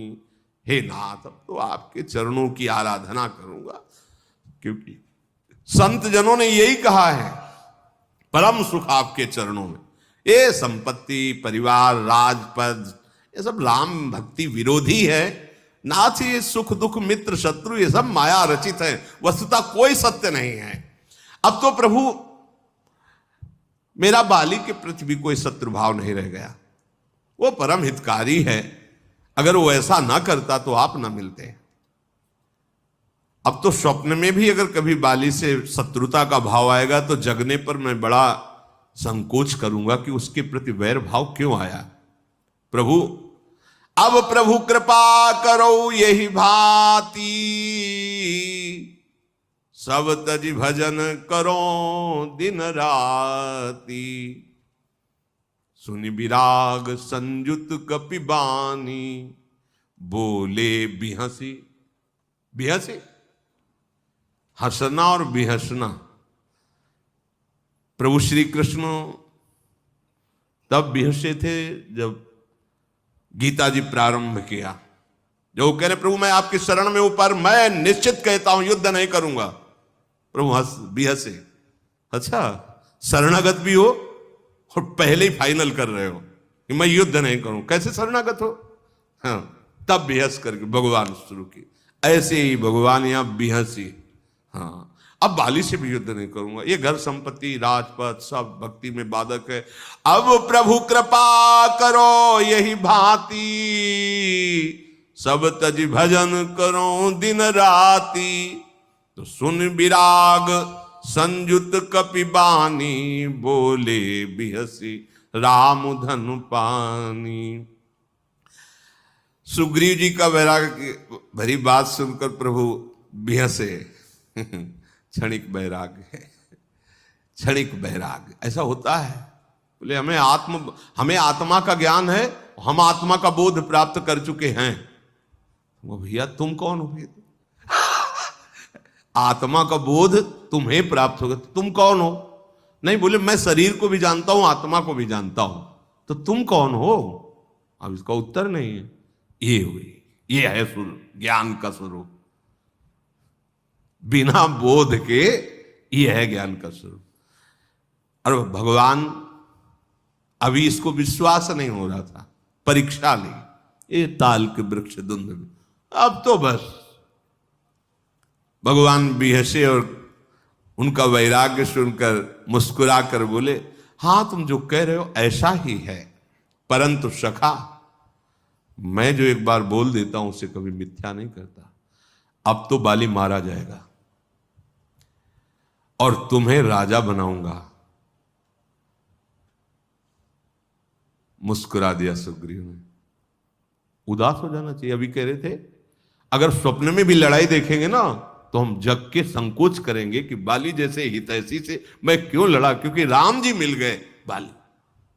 हे नाथ, अब तो आपके चरणों की आराधना करूंगा, क्योंकि संत जनों ने यही कहा है, परम सुख आपके चरणों में। ये संपत्ति, परिवार, राजपद, ये सब राम भक्ति विरोधी है। नाथ, ये सुख दुख मित्र शत्रु, ये सब माया रचित है, वस्तुतः कोई सत्य नहीं है। अब तो प्रभु मेरा बाली के प्रति भी कोई शत्रु भाव नहीं रह गया। वो परम हितकारी है, अगर वो ऐसा ना करता तो आप ना मिलते। अब तो स्वप्न में भी अगर कभी बाली से शत्रुता का भाव आएगा तो जगने पर मैं बड़ा संकोच करूंगा कि उसके प्रति वैर भाव क्यों आया। प्रभु, अब प्रभु कृपा करो यही भांति, सब तज भजन करो दिन राती। सुनि विराग संयुत कपि बानी, बोले बिहसी। बिहसी, हंसना और बिहसना। प्रभु श्री कृष्ण तब बिहसे थे जब गीता जी प्रारंभ किया, जो कह रहे प्रभु मैं आपकी शरण में ऊपर, मैं निश्चित कहता हूं युद्ध नहीं करूंगा। प्रभु हंस बिहसे। अच्छा, शरणागत भी हो और पहले ही फाइनल कर रहे हो कि मैं युद्ध नहीं करूं, कैसे शरणागत हो? हाँ, तब बिहस करके भगवान शुरू की। ऐसे ही भगवान यहां बिहसी। हाँ, अब बाली से भी युद्ध नहीं करूंगा, ये घर संपत्ति राजपद सब भक्ति में बाधक है। अब प्रभु कृपा करो यही भांति, सब तज भजन करो दिन राती। तो सुन विराग संयुत कपि बानी, बोले बिहसी राम धनु पानी। सुग्रीव जी का वैराग्य भरी बात सुनकर प्रभु बिहसे। क्षणिक वैराग्य है, क्षणिक वैराग्य ऐसा होता है। बोले हमें आत्मा का ज्ञान है, हम आत्मा का बोध प्राप्त कर चुके हैं। वो भैया तुम कौन हो? आत्मा का बोध तुम्हें प्राप्त होगा, तुम कौन हो? नहीं, बोले मैं शरीर को भी जानता हूं, आत्मा को भी जानता हूं, तो तुम कौन हो? अब इसका उत्तर नहीं है। ये हुई, ये है ज्ञान का स्वरूप। बिना बोध के ये है ज्ञान का स्वरूप। और भगवान अभी इसको विश्वास नहीं हो रहा था, परीक्षा ली। ये ताल के वृक्ष धुंध में, अब तो बस भगवान बिहसे और उनका वैराग्य सुनकर मुस्कुरा कर बोले, हां तुम जो कह रहे हो ऐसा ही है, परंतु सखा मैं जो एक बार बोल देता हूं उसे कभी मिथ्या नहीं करता। अब तो बाली मारा जाएगा और तुम्हें राजा बनाऊंगा। मुस्कुरा दिया सुग्रीव ने। उदास हो जाना चाहिए। अभी कह रहे थे अगर स्वप्न में भी लड़ाई देखेंगे ना तो हम जग के संकोच करेंगे कि बाली जैसे हितैषी से मैं क्यों लड़ा, क्योंकि राम जी मिल गए बाली।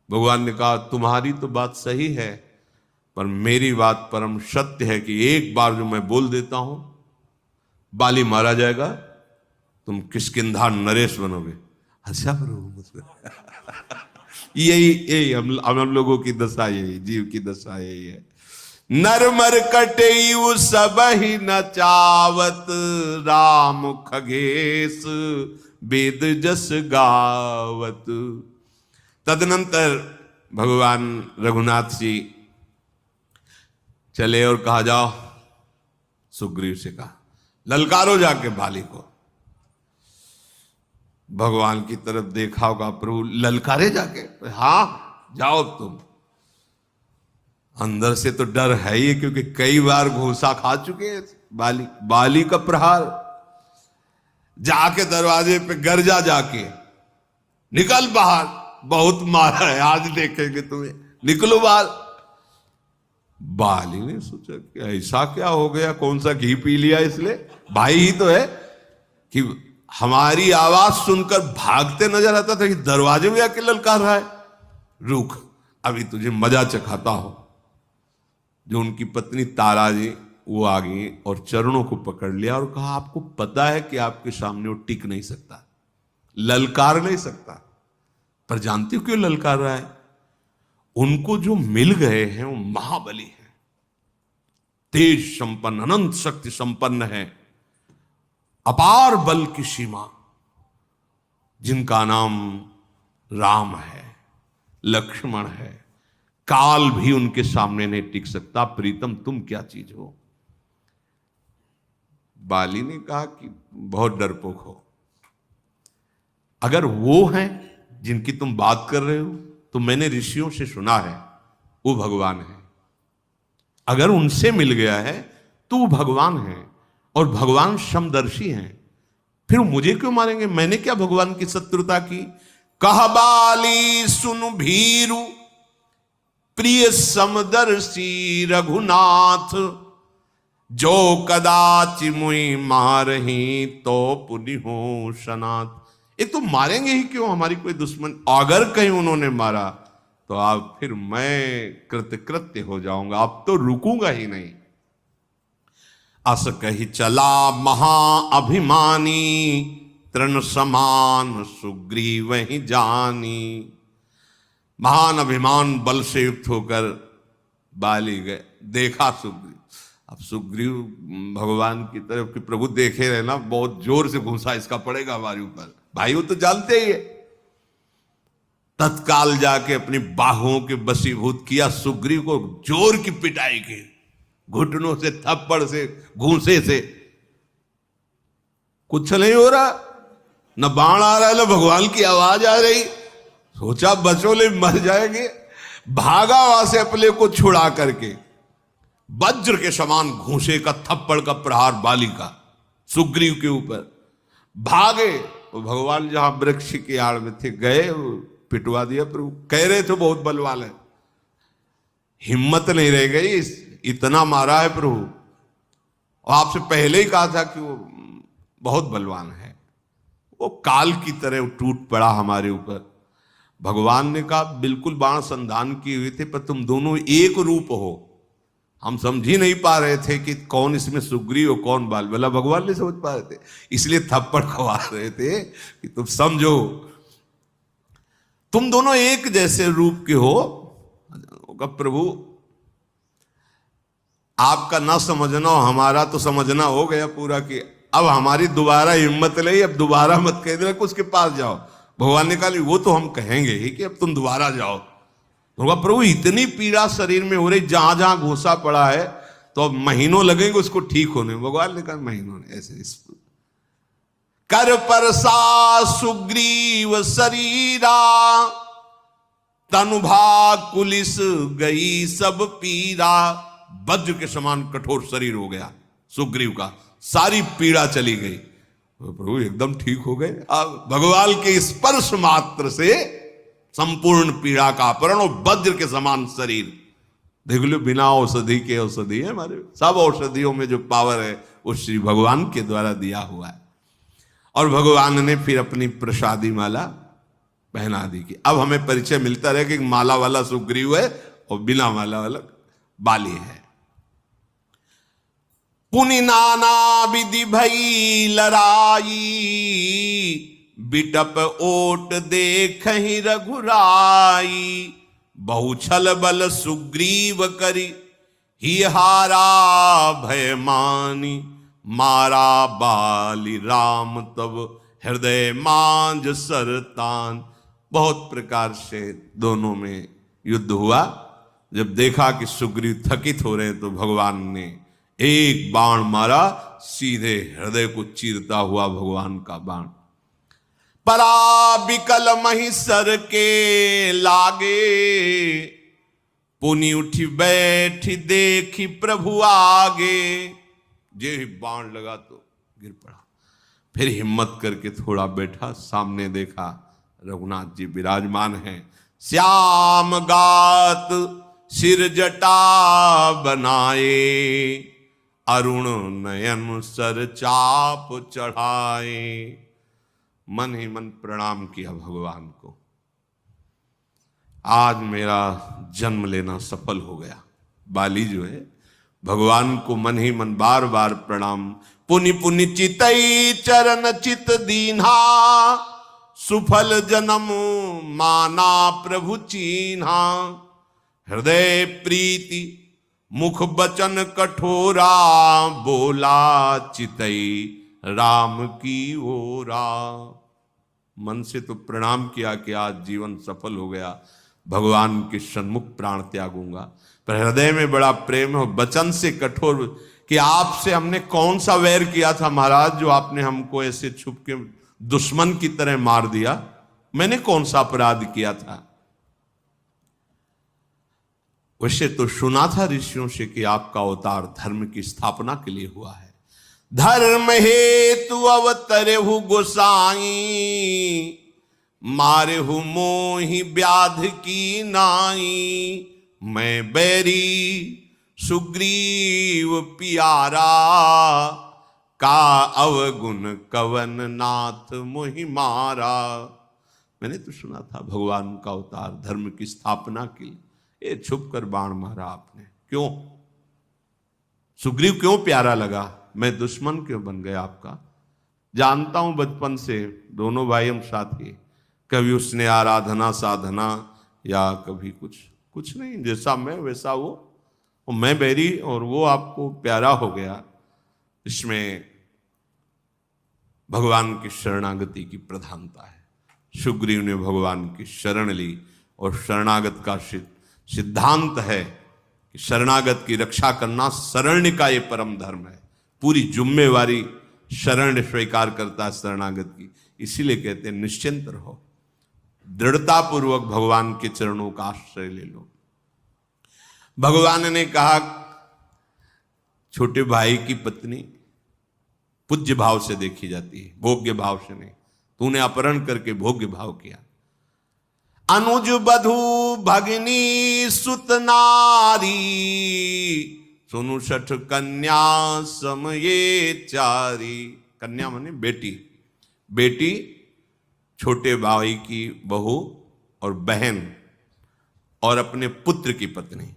भगवान ने कहा तुम्हारी तो बात सही है, पर मेरी बात परम सत्य है कि एक बार जो मैं बोल देता हूं बाली मारा जाएगा, तुम किष्किंधा नरेश बनोगे। अच्छा प्रभु यही हम लोगों की दशा, यही जीव की दशा यही है। नरमर कटेयु सब ही नचावत, राम खगेश वेद जस गावत। तदनंतर भगवान रघुनाथ जी चले और कहा जाओ, सुग्रीव से कहा ललकारो जाके बाली को। भगवान की तरफ देखा होगा, प्रभु ललकारे जाके? हाँ जाओ तुम। अंदर से तो डर है ही, क्योंकि कई बार घूसा खा चुके हैं बाली का प्रहार। जाके दरवाजे पे गरजा, जाके निकल बाहर, बहुत मारा है, आज देखेंगे तुम्हें, निकलो बाहर। बाली ने सोचा कि ऐसा क्या हो गया, कौन सा घी पी लिया इसलिए, भाई ही तो है, कि हमारी आवाज सुनकर भागते नजर आता था कि दरवाजे में आके ललकार रहा है। रुक, अभी तुझे मजा चखाता हूं। जो उनकी पत्नी तारा जी, वो आ गई और चरणों को पकड़ लिया और कहा, आपको पता है कि आपके सामने वो टिक नहीं सकता, ललकार नहीं सकता, पर जानती हो क्यों ललकार रहा है? उनको जो मिल गए हैं वो महाबली हैं, तेज संपन्न, अनंत शक्ति संपन्न है, अपार बल की सीमा, जिनका नाम राम है, लक्ष्मण है। काल भी उनके सामने नहीं टिक सकता। प्रीतम, तुम क्या चीज हो? बाली ने कहा कि बहुत डरपोक हो। अगर वो हैं जिनकी तुम बात कर रहे हो तो मैंने ऋषियों से सुना है वो भगवान है। अगर उनसे मिल गया है तो वो भगवान है, और भगवान समदर्शी हैं, फिर मुझे क्यों मारेंगे? मैंने क्या भगवान की शत्रुता की? कह बाली सुन भीरु प्रिय समदर्शी रघुनाथ, जो कदाचि मुई मारही तो पुनि हो सनाथ। एक तो मारेंगे ही क्यों हमारी कोई दुश्मन, अगर कहीं उन्होंने मारा तो अब फिर मैं कृतकृत्य हो जाऊंगा, अब तो रुकूंगा ही नहीं। अस कही चला महाअभिमानी, तृण समान सुग्रीव ही जानी। महान अभिमान बल से युक्त होकर बाली गए, देखा सुग्रीव। अब सुग्रीव भगवान की तरफ कि प्रभु देखे रहे ना, बहुत जोर से घूसा इसका पड़ेगा हमारे ऊपर, भाई वो तो जानते ही है। तत्काल जाके अपनी बाहों के बसीभूत किया, सुग्रीव को जोर की पिटाई की, घुटनों से, थप्पड़ से, घूंसे से। कुछ नहीं हो रहा, न बाण आ रहा है, न भगवान की आवाज आ रही। सोचा बचोले मर जाएंगे, भागा वहां से अपने को छुड़ा करके। वज्र के समान घूंसे का, थप्पड़ का प्रहार बाली का सुग्रीव के ऊपर। भागे, वो भगवान जहां वृक्ष की आड़ में थे गए, पिटवा दिया। प्रभु कह रहे थे बहुत बलवान है, हिम्मत नहीं रह गई, इतना मारा है प्रभु। और आपसे पहले ही कहा था कि वो बहुत बलवान है। वो काल की तरह टूट पड़ा हमारे ऊपर। भगवान ने कहा बिल्कुल बाण संधान किए हुए थे, पर तुम दोनों एक रूप हो, हम समझ ही नहीं पा रहे थे कि कौन इसमें सुग्रीव और कौन बाल। बोला भगवान नहीं समझ पा रहे थे, इसलिए थप्पड़ खवा रहे थे कि तुम समझो, तुम दोनों एक जैसे रूप के हो। प्रभु आपका ना समझना, हमारा तो समझना हो गया पूरा, कि अब हमारी दोबारा हिम्मत नहीं, अब दोबारा मत कह देना कि उसके पास जाओ। भगवान ने कहा वो तो हम कहेंगे ही कि अब तुम दोबारा जाओ। तो प्रभु इतनी पीड़ा शरीर में हो रही, जहां जहां घूसा पड़ा है, तो अब महीनों लगेंगे उसको ठीक होने। भगवान ने कहा महीनों ने ऐसे कर परसा सुग्रीव शरीरा, तनुभा कुलिस गई सब पीरा। वज्र के समान कठोर शरीर हो गया सुग्रीव का, सारी पीड़ा चली गई। तो प्रभु एकदम ठीक हो गए। अब भगवान के स्पर्श मात्र से संपूर्ण पीड़ा का अपहरण, और वज्र के समान शरीर। देख लो, बिना औषधि के औषधि है हमारे, सब औषधियों में जो पावर है वो श्री भगवान के द्वारा दिया हुआ है। और भगवान ने फिर अपनी प्रसादी माला पहना दी कि अब हमें परिचय मिलता रहे कि माला वाला सुग्रीव है और बिना माला वाला बाली है। पुनि नाना विधि भई लड़ाई, बिटप ओट देख ही रघुराई। बहु छल बल सुग्रीव करी, ही हारा भय मानी। मारा बाली राम तब हृदय मांझ सरतान। बहुत प्रकार से दोनों में युद्ध हुआ। जब देखा कि सुग्रीव थकित हो रहे, तो भगवान ने एक बाण मारा, सीधे हृदय को चीरता हुआ भगवान का बाण। परा बिकल महिसर के लागे, पुनि उठी बैठी देखी प्रभु आगे। जे बाण लगा तो गिर पड़ा, फिर हिम्मत करके थोड़ा बैठा, सामने देखा रघुनाथ जी विराजमान हैं। श्याम गात सिर जटा बनाए, अरुण नयन सर चाप चढ़ाए। मन ही मन प्रणाम किया भगवान को, आज मेरा जन्म लेना सफल हो गया। बाली जो है भगवान को मन ही मन बार बार प्रणाम। पुनि पुनि चितई चरण चित दीन्हा, सुफल जन्म माना प्रभु चीन्हा। हृदय प्रीति मुख बचन कठोरा, बोला चितई राम की ओरा। मन से तो प्रणाम किया कि आज जीवन सफल हो गया, भगवान के सन्मुख प्राण त्यागूंगा। पर हृदय में बड़ा प्रेम है, वचन से कठोर कि आपसे हमने कौन सा वैर किया था महाराज, जो आपने हमको ऐसे छुप के दुश्मन की तरह मार दिया। मैंने कौन सा अपराध किया था। वैसे तो सुना था ऋषियों से कि आपका अवतार धर्म की स्थापना के लिए हुआ है। धर्म हेतु अवतरेहु गोसाई, मारेहु मोहि व्याध की नाई। मैं बैरी सुग्रीव पियारा, का अवगुण कवन नाथ मोहि मारा। मैंने तो सुना था भगवान का अवतार धर्म की स्थापना के लिए, ये छुप कर बाण मारा आपने। क्यों? सुग्रीव क्यों प्यारा लगा? मैं दुश्मन क्यों बन गया आपका? जानता हूं बचपन से दोनों भाई हम साथी, कभी उसने आराधना साधना या कभी कुछ नहीं, जैसा मैं वैसा वो, और मैं बैरी और वो आपको प्यारा हो गया। इसमें भगवान की शरणागति की प्रधानता है। सुग्रीव ने भगवान की शरण ली और शरणागत का सिद्धांत है कि शरणागत की रक्षा करना शरण्य का ये परम धर्म है। पूरी जिम्मेवारी शरण स्वीकार करता है शरणागत की। इसीलिए कहते हैं निश्चिंत रहो, दृढ़तापूर्वक भगवान के चरणों का आश्रय ले लो। भगवान ने कहा छोटे भाई की पत्नी पूज्य भाव से देखी जाती है, भोग्य भाव से नहीं। तूने अपहरण करके भोग्य भाव किया। अनुज बधु भगिनी सुत नारी, सुनु सठ कन्या समये चारी। कन्या माने बेटी, बेटी छोटे भाई की बहू और बहन और अपने पुत्र की पत्नी,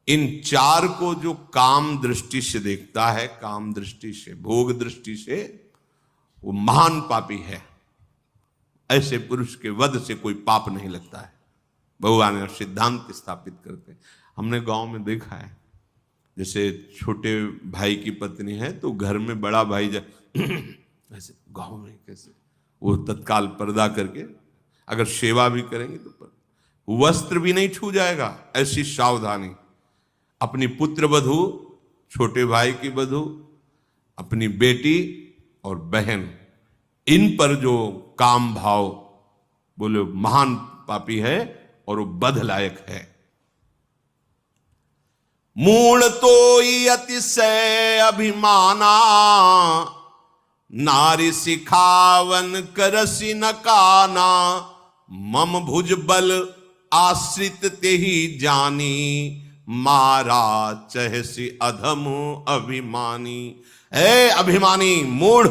इन चार को जो काम दृष्टि से देखता है, काम दृष्टि से, भोग दृष्टि से, वो महान पापी है। ऐसे पुरुष के वध से कोई पाप नहीं लगता है। भगवान ने सिद्धांत स्थापित करते। हमने गांव में देखा है, जैसे छोटे भाई की पत्नी है तो घर में बड़ा भाई ऐसे गांव में कैसे वो तत्काल पर्दा करके अगर सेवा भी करेंगे तो वस्त्र भी नहीं छू जाएगा। ऐसी सावधानी। अपनी पुत्र वधू, छोटे भाई की वधू, अपनी बेटी और बहन, इन पर जो काम भाव, बोले महान पापी है और वो बध लायक है। मूल तो अतिशय अभिमाना, नारी सिखावन करसी न काना। मम भुज बल आश्रित ते ही जानी, मारा चहसी अधम अभिमानी। ए अभिमानी मूढ़,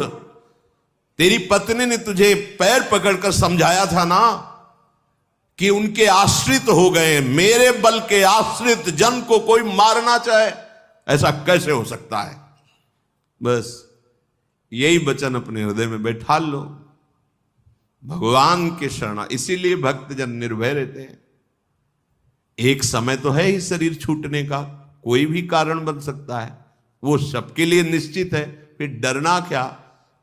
तेरी पत्नी ने तुझे पैर पकड़कर समझाया था ना कि उनके आश्रित हो गए। मेरे बल के आश्रित जन को कोई मारना चाहे, ऐसा कैसे हो सकता है? बस यही वचन अपने हृदय में बैठा लो। भगवान के शरण, इसीलिए भक्तजन निर्भय रहते हैं। एक समय तो है ही शरीर छूटने का, कोई भी कारण बन सकता है, वो सबके लिए निश्चित है। फिर डरना क्या?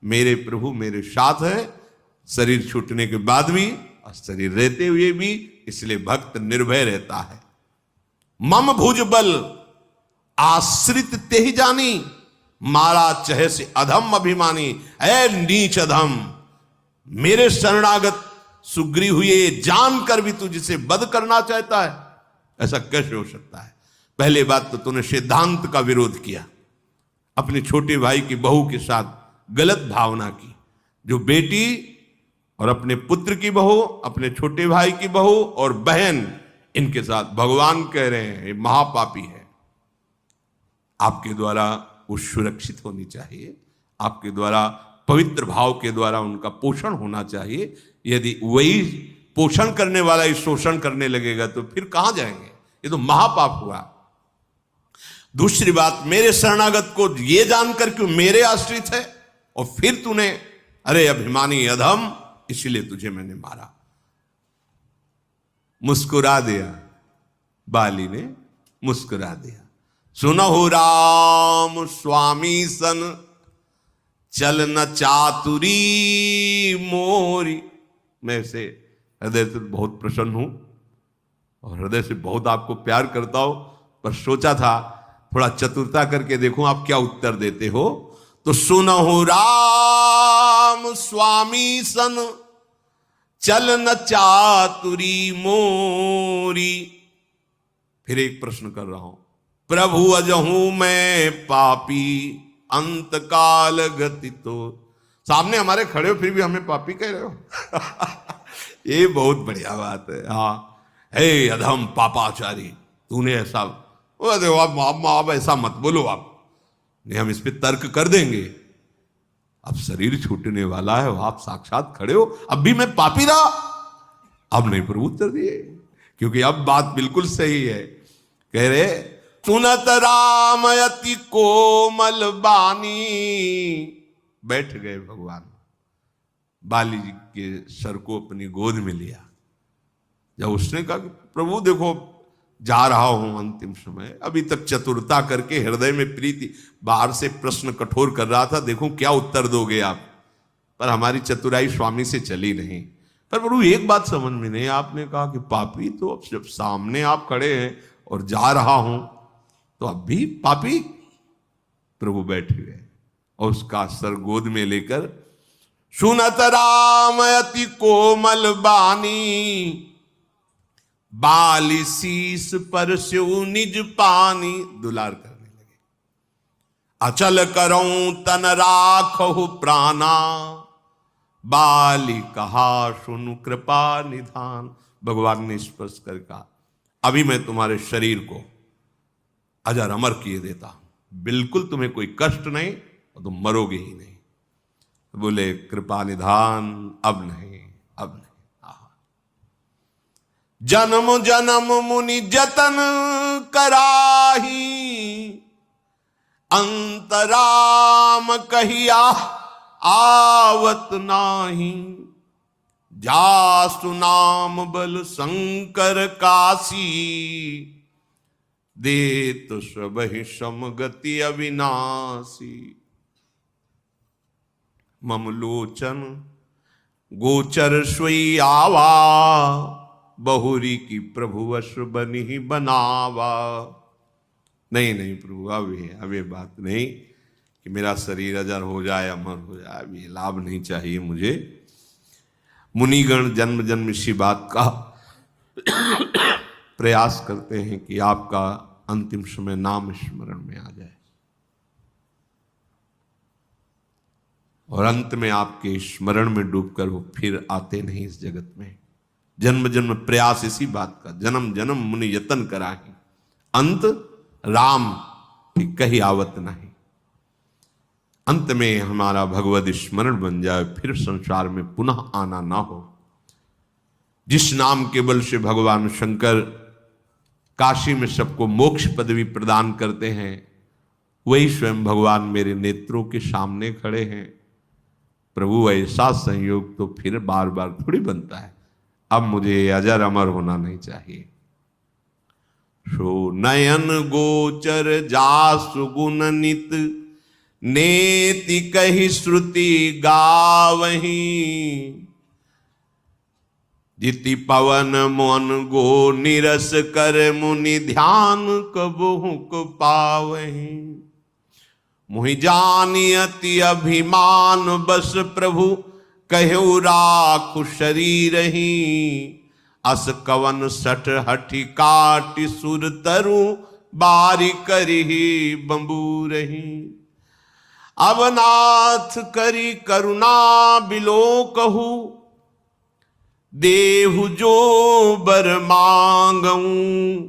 मेरे प्रभु मेरे साथ है, शरीर छूटने के बाद भी और शरीर रहते हुए भी। इसलिए भक्त निर्भय रहता है। मम भुज बल आश्रित ते ही जानी, मारा चहे से अधम अभिमानी। ऐ नीच अधम, मेरे शरणागत सुग्रीव हुए जानकर भी तू जिसे वध करना चाहता है, ऐसा कैसे हो सकता है? पहले बात तो तूने सिद्धांत का विरोध किया, अपने छोटे भाई की बहू के साथ गलत भावना की। जो बेटी और अपने पुत्र की बहू, अपने छोटे भाई की बहू और बहन, इनके साथ भगवान कह रहे हैं ये महापापी है, आपके द्वारा वो सुरक्षित होनी चाहिए, आपके द्वारा पवित्र भाव के द्वारा उनका पोषण होना चाहिए। यदि वही पोषण करने वाला ही शोषण करने लगेगा तो फिर कहां जाएंगे? ये तो महापाप हुआ। दूसरी बात, मेरे शरणागत को ये जानकर क्यों मेरे आश्रित है और फिर तूने, अरे अभिमानी अधम, इसलिए तुझे मैंने मारा। मुस्कुरा दिया, बाली ने मुस्कुरा दिया। सुनहु राम स्वामी सन चलन चातुरी मोरी। मैं इसे हृदय से बहुत प्रसन्न हूं और हृदय से बहुत आपको प्यार करता हूं, पर सोचा था थोड़ा चतुरता करके देखूं आप क्या उत्तर देते हो। तो सुनहु राम स्वामी सन चलन चातुरी मोरी। फिर एक प्रश्न कर रहा हूं, प्रभु अजहूं मैं पापी अंत काल गति तो। सामने हमारे खड़े हो फिर भी हमें पापी कह रहे हो ये बहुत बढ़िया बात है। हाँ, हे अधम पापाचारी, तूने ऐसा, आप ऐसा मत बोलो, आप नहीं, हम इस पे तर्क कर देंगे। अब शरीर छूटने वाला है, आप साक्षात खड़े हो, अब भी मैं पापी रहा? अब नहीं प्रभु उत्तर दिए, क्योंकि अब बात बिल्कुल सही है। कह रहे सुनत राम अति कोमल बानी। बैठ गए भगवान, बाली जी के सर को अपनी गोद में लिया। जब उसने कहा कि प्रभु देखो जा रहा हूं अंतिम समय, अभी तक चतुरता करके हृदय में प्रीति, बाहर से प्रश्न कठोर कर रहा था, देखो क्या उत्तर दोगे आप, पर हमारी चतुराई स्वामी से चली नहीं। पर प्रभु एक बात समझ में नहीं, आपने कहा कि पापी, तो अब जब सामने आप खड़े हैं और जा रहा हूं तो अब भी पापी? प्रभु बैठ गए और उसका सर गोद में लेकर सुनत राम अति कोमल बानी बाली शीस पर स्यु निज पानी। दुलार करने लगे। अचल करऊं तन राखहु प्राणा बाली कहा सुनु कृपा निधान। भगवान ने स्पर्श कर कहा अभी मैं तुम्हारे शरीर को अजर अमर किए देता हूं, बिल्कुल तुम्हें कोई कष्ट नहीं और तुम मरोगे ही नहीं। बोले कृपा निधान, अब नहीं, अब नहीं। जन्म जन्म मुनि जतन कराही अंतराम कहिया आवत नाही। जासु नाम बल शंकर काशी देत सबहि समगति अविनाशी। ममलोचन गोचर सोई आवा बहुरी की प्रभु वश बनी बनावा। नहीं नहीं प्रभु, अब ये बात नहीं कि मेरा शरीर अजर हो जाए, अमर हो जाए, अब ये लाभ नहीं चाहिए मुझे। मुनिगण जन्म जन्म इसी बात का प्रयास करते हैं कि आपका अंतिम समय नाम स्मरण में आ जाए और अंत में आपके स्मरण में डूबकर वो फिर आते नहीं इस जगत में। जन्म जन्म प्रयास इसी बात का, जन्म जन्म मुनि यतन कराही अंत राम कहीं आवत नहीं। अंत में हमारा भगवत स्मरण बन जाए, फिर संसार में पुनः आना ना हो। जिस नाम के बल से भगवान शंकर काशी में सबको मोक्ष पदवी प्रदान करते हैं, वही स्वयं भगवान मेरे नेत्रों के सामने खड़े हैं। प्रभु ऐसा संयोग तो फिर बार बार थोड़ी बनता है। अब मुझे अजर अमर होना नहीं चाहिए। सो नयन गोचर जासु गुण नित नेति कही श्रुति गावही। जिति पवन मन गो निरस कर मुनि ध्यान कबहुक पावही। मुहि जानि अति अभिमान बस प्रभु कहु राखु शरीर ही। अस कवन सठ हठि काटि सुर तरु बारी करिहि बंबूरही। अब नाथ करी करुणा बिलो कहू देहु जो बर मांगऊं,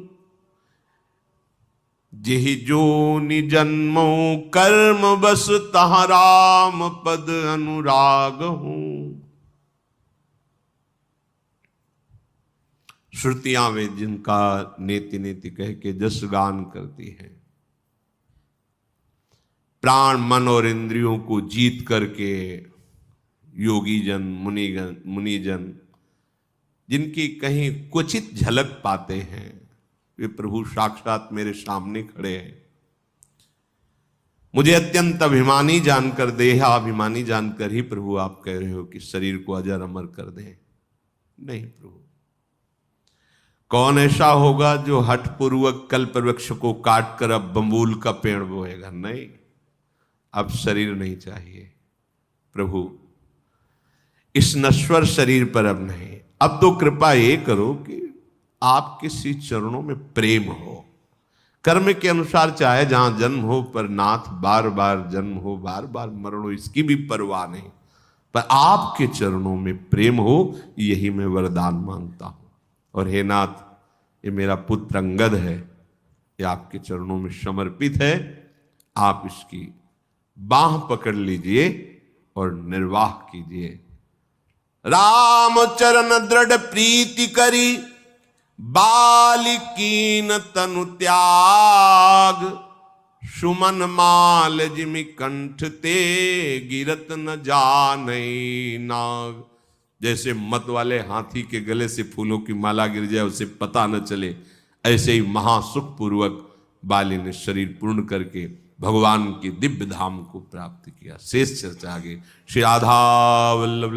जेहि जो निजन्मो कर्म बस तहाँ राम पद अनुराग हूं। श्रुतियां वे जिनका नेति नेति कह के जस गान करती हैं, प्राण मन और इंद्रियों को जीत करके योगी जन मुनिजन जिनकी कहीं क्वचित झलक पाते हैं, वे प्रभु साक्षात मेरे सामने खड़े हैं। मुझे अत्यंत अभिमानी जानकर, देहाभिमानी जानकर ही प्रभु आप कह रहे हो कि शरीर को अजर अमर कर दें। नहीं प्रभु, कौन ऐसा होगा जो हठपूर्वक कल्प वृक्ष को काटकर अब बंबूल का पेड़ बोएगा? नहीं, अब शरीर नहीं चाहिए प्रभु, इस नश्वर शरीर पर अब नहीं। अब तो कृपा ये करो कि आपके श्री चरणों में प्रेम हो। कर्म के अनुसार चाहे जहां जन्म हो, पर नाथ बार बार जन्म हो, बार बार मरण हो, इसकी भी परवाह नहीं, पर आपके चरणों में प्रेम हो, यही मैं वरदान मांगता हूं। और हे नाथ, ये मेरा पुत्र अंगद है, ये आपके चरणों में समर्पित है, आप इसकी बाह पकड़ लीजिए और निर्वाह कीजिए। राम चरण दृढ़ प्रीति करी, बालिकीन तनु त्याग, सुमन माल जिमि कंठ ते, गिरत न जाने नाग। जैसे मत वाले हाथी के गले से फूलों की माला गिर जाए, उसे पता न चले, ऐसे ही महासुख पूर्वक बाली ने शरीर पूर्ण करके भगवान के दिव्य धाम को प्राप्त किया। शेष चर्चा आगे। श्री राधा वल्लभ